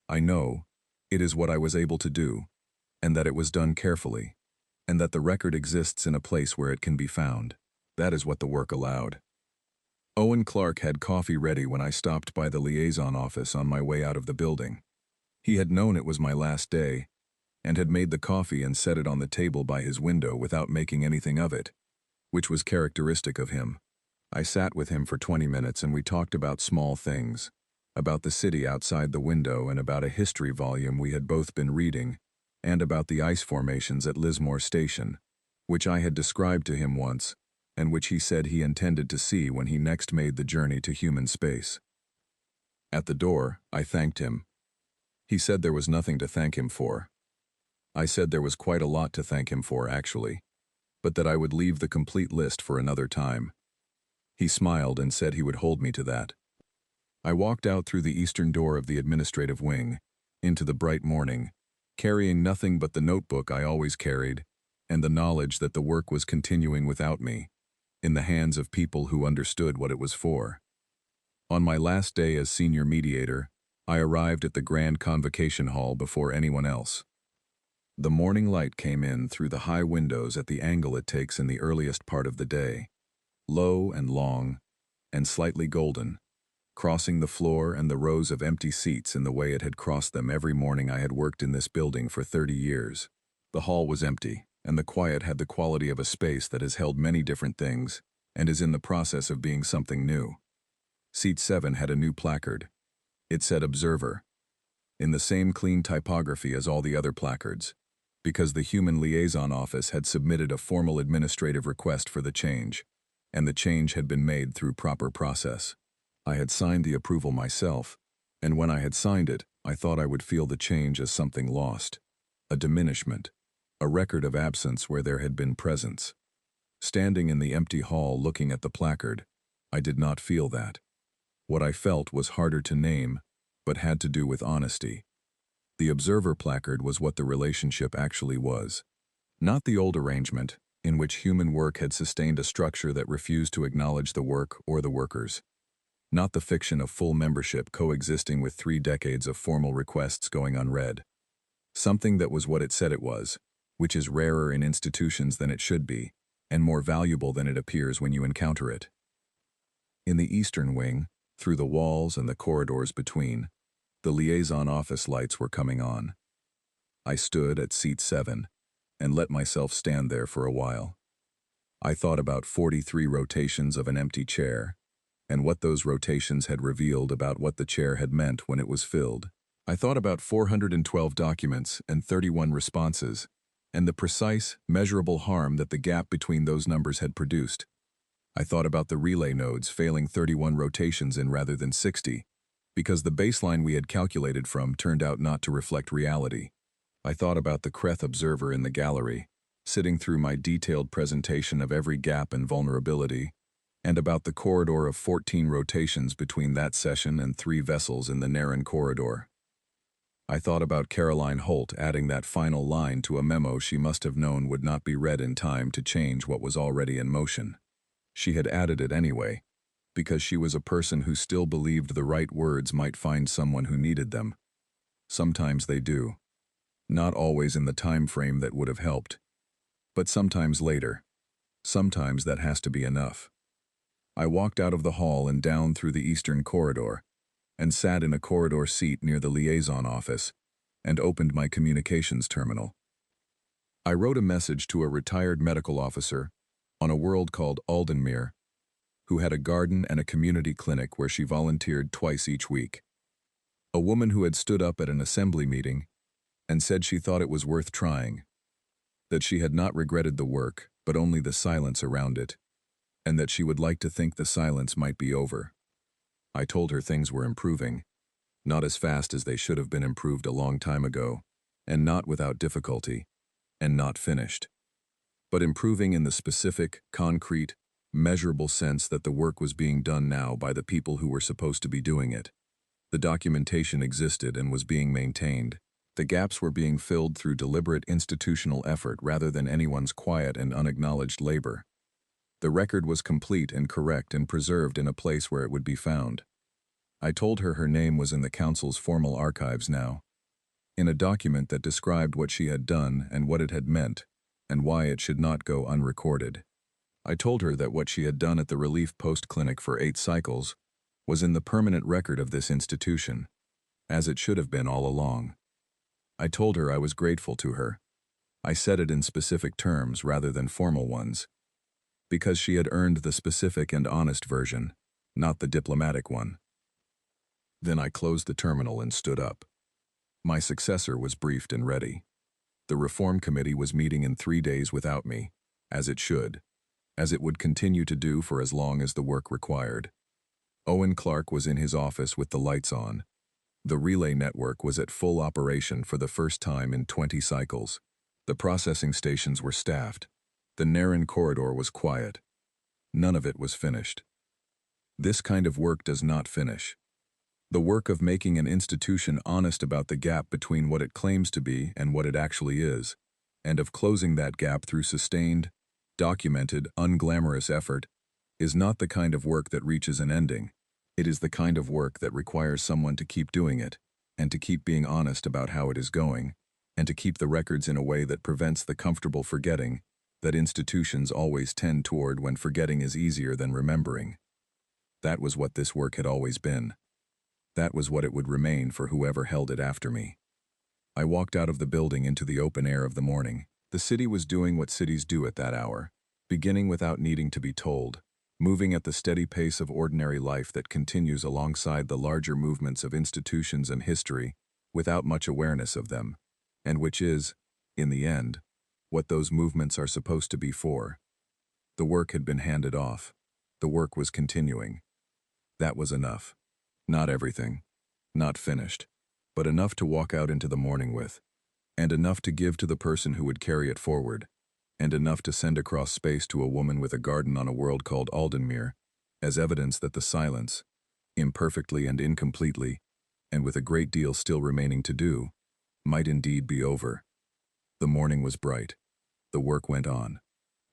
I know it is what I was able to do, and that it was done carefully, and that the record exists in a place where it can be found. That is what the work allowed. Owen Clark had coffee ready when I stopped by the liaison office on my way out of the building. He had known it was my last day, and had made the coffee and set it on the table by his window without making anything of it, which was characteristic of him. I sat with him for 20 minutes and we talked about small things, about the city outside the window and about a history volume we had both been reading, and about the ice formations at Lismore Station, which I had described to him once, and which he said he intended to see when he next made the journey to human space. At the door, I thanked him. He said there was nothing to thank him for. I said there was quite a lot to thank him for, actually, but that I would leave the complete list for another time. He smiled and said he would hold me to that. I walked out through the eastern door of the administrative wing, into the bright morning, carrying nothing but the notebook I always carried, and the knowledge that the work was continuing without me, in the hands of people who understood what it was for. On my last day as senior mediator, I arrived at the Grand Convocation Hall before anyone else. The morning light came in through the high windows at the angle it takes in the earliest part of the day, low and long, and slightly golden, crossing the floor and the rows of empty seats in the way it had crossed them every morning I had worked in this building for 30 years. The hall was empty, and the quiet had the quality of a space that has held many different things and is in the process of being something new. Seat 7 had a new placard. It said Observer, in the same clean typography as all the other placards, because the Human Liaison Office had submitted a formal administrative request for the change, and the change had been made through proper process. I had signed the approval myself, and when I had signed it, I thought I would feel the change as something lost, a diminishment, a record of absence where there had been presence. Standing in the empty hall looking at the placard, I did not feel that. What I felt was harder to name, but had to do with honesty. The Observer placard was what the relationship actually was. Not the old arrangement, in which human work had sustained a structure that refused to acknowledge the work or the workers. Not the fiction of full membership coexisting with 3 decades of formal requests going unread. Something that was what it said it was, which is rarer in institutions than it should be, and more valuable than it appears when you encounter it. In the eastern wing, through the walls and the corridors between, the liaison office lights were coming on. I stood at seat 7 and let myself stand there for a while. I thought about 43 rotations of an empty chair, and what those rotations had revealed about what the chair had meant when it was filled. I thought about 412 documents and 31 responses, and the precise, measurable harm that the gap between those numbers had produced. I thought about the relay nodes failing 31 rotations in rather than 60, because the baseline we had calculated from turned out not to reflect reality. I thought about the Kreth observer in the gallery, sitting through my detailed presentation of every gap and vulnerability, and about the corridor of 14 rotations between that session and 3 vessels in the Naren corridor. I thought about Caroline Holt adding that final line to a memo she must have known would not be read in time to change what was already in motion. She had added it anyway, because she was a person who still believed the right words might find someone who needed them. Sometimes they do. Not always in the time frame that would have helped. But sometimes later. Sometimes that has to be enough. I walked out of the hall and down through the eastern corridor, and sat in a corridor seat near the liaison office, and opened my communications terminal. I wrote a message to a retired medical officer on a world called Aldenmere, who had a garden and a community clinic where she volunteered twice each week. A woman who had stood up at an assembly meeting and said she thought it was worth trying, that she had not regretted the work, but only the silence around it, and that she would like to think the silence might be over. I told her things were improving, not as fast as they should have been improved a long time ago, and not without difficulty, and not finished, but improving in the specific, concrete, measurable sense that the work was being done now by the people who were supposed to be doing it. The documentation existed and was being maintained. The gaps were being filled through deliberate institutional effort rather than anyone's quiet and unacknowledged labor. The record was complete and correct and preserved in a place where it would be found. I told her name was in the council's formal archives now, in a document that described what she had done and what it had meant, and why it should not go unrecorded. I told her that what she had done at the Relief Post Clinic for 8 cycles was in the permanent record of this institution, as it should have been all along. I told her I was grateful to her. I said it in specific terms rather than formal ones, because she had earned the specific and honest version, not the diplomatic one. Then I closed the terminal and stood up. My successor was briefed and ready. The Reform Committee was meeting in 3 days without me, as it should, as it would continue to do for as long as the work required. Owen Clark was in his office with the lights on. The relay network was at full operation for the first time in 20 cycles. The processing stations were staffed. The Naren corridor was quiet. None of it was finished. This kind of work does not finish. The work of making an institution honest about the gap between what it claims to be and what it actually is, and of closing that gap through sustained, documented, unglamorous effort, is not the kind of work that reaches an ending. It is the kind of work that requires someone to keep doing it, and to keep being honest about how it is going, and to keep the records in a way that prevents the comfortable forgetting that institutions always tend toward when forgetting is easier than remembering. That was what this work had always been. That was what it would remain for whoever held it after me. I walked out of the building into the open air of the morning. The city was doing what cities do at that hour, beginning without needing to be told, moving at the steady pace of ordinary life that continues alongside the larger movements of institutions and history without much awareness of them, and which is, in the end, what those movements are supposed to be for. The work had been handed off. The work was continuing. That was enough. Not everything. Not finished. But enough to walk out into the morning with, and enough to give to the person who would carry it forward, and enough to send across space to a woman with a garden on a world called Aldenmere, as evidence that the silence, imperfectly and incompletely, and with a great deal still remaining to do, might indeed be over. The morning was bright. The work went on.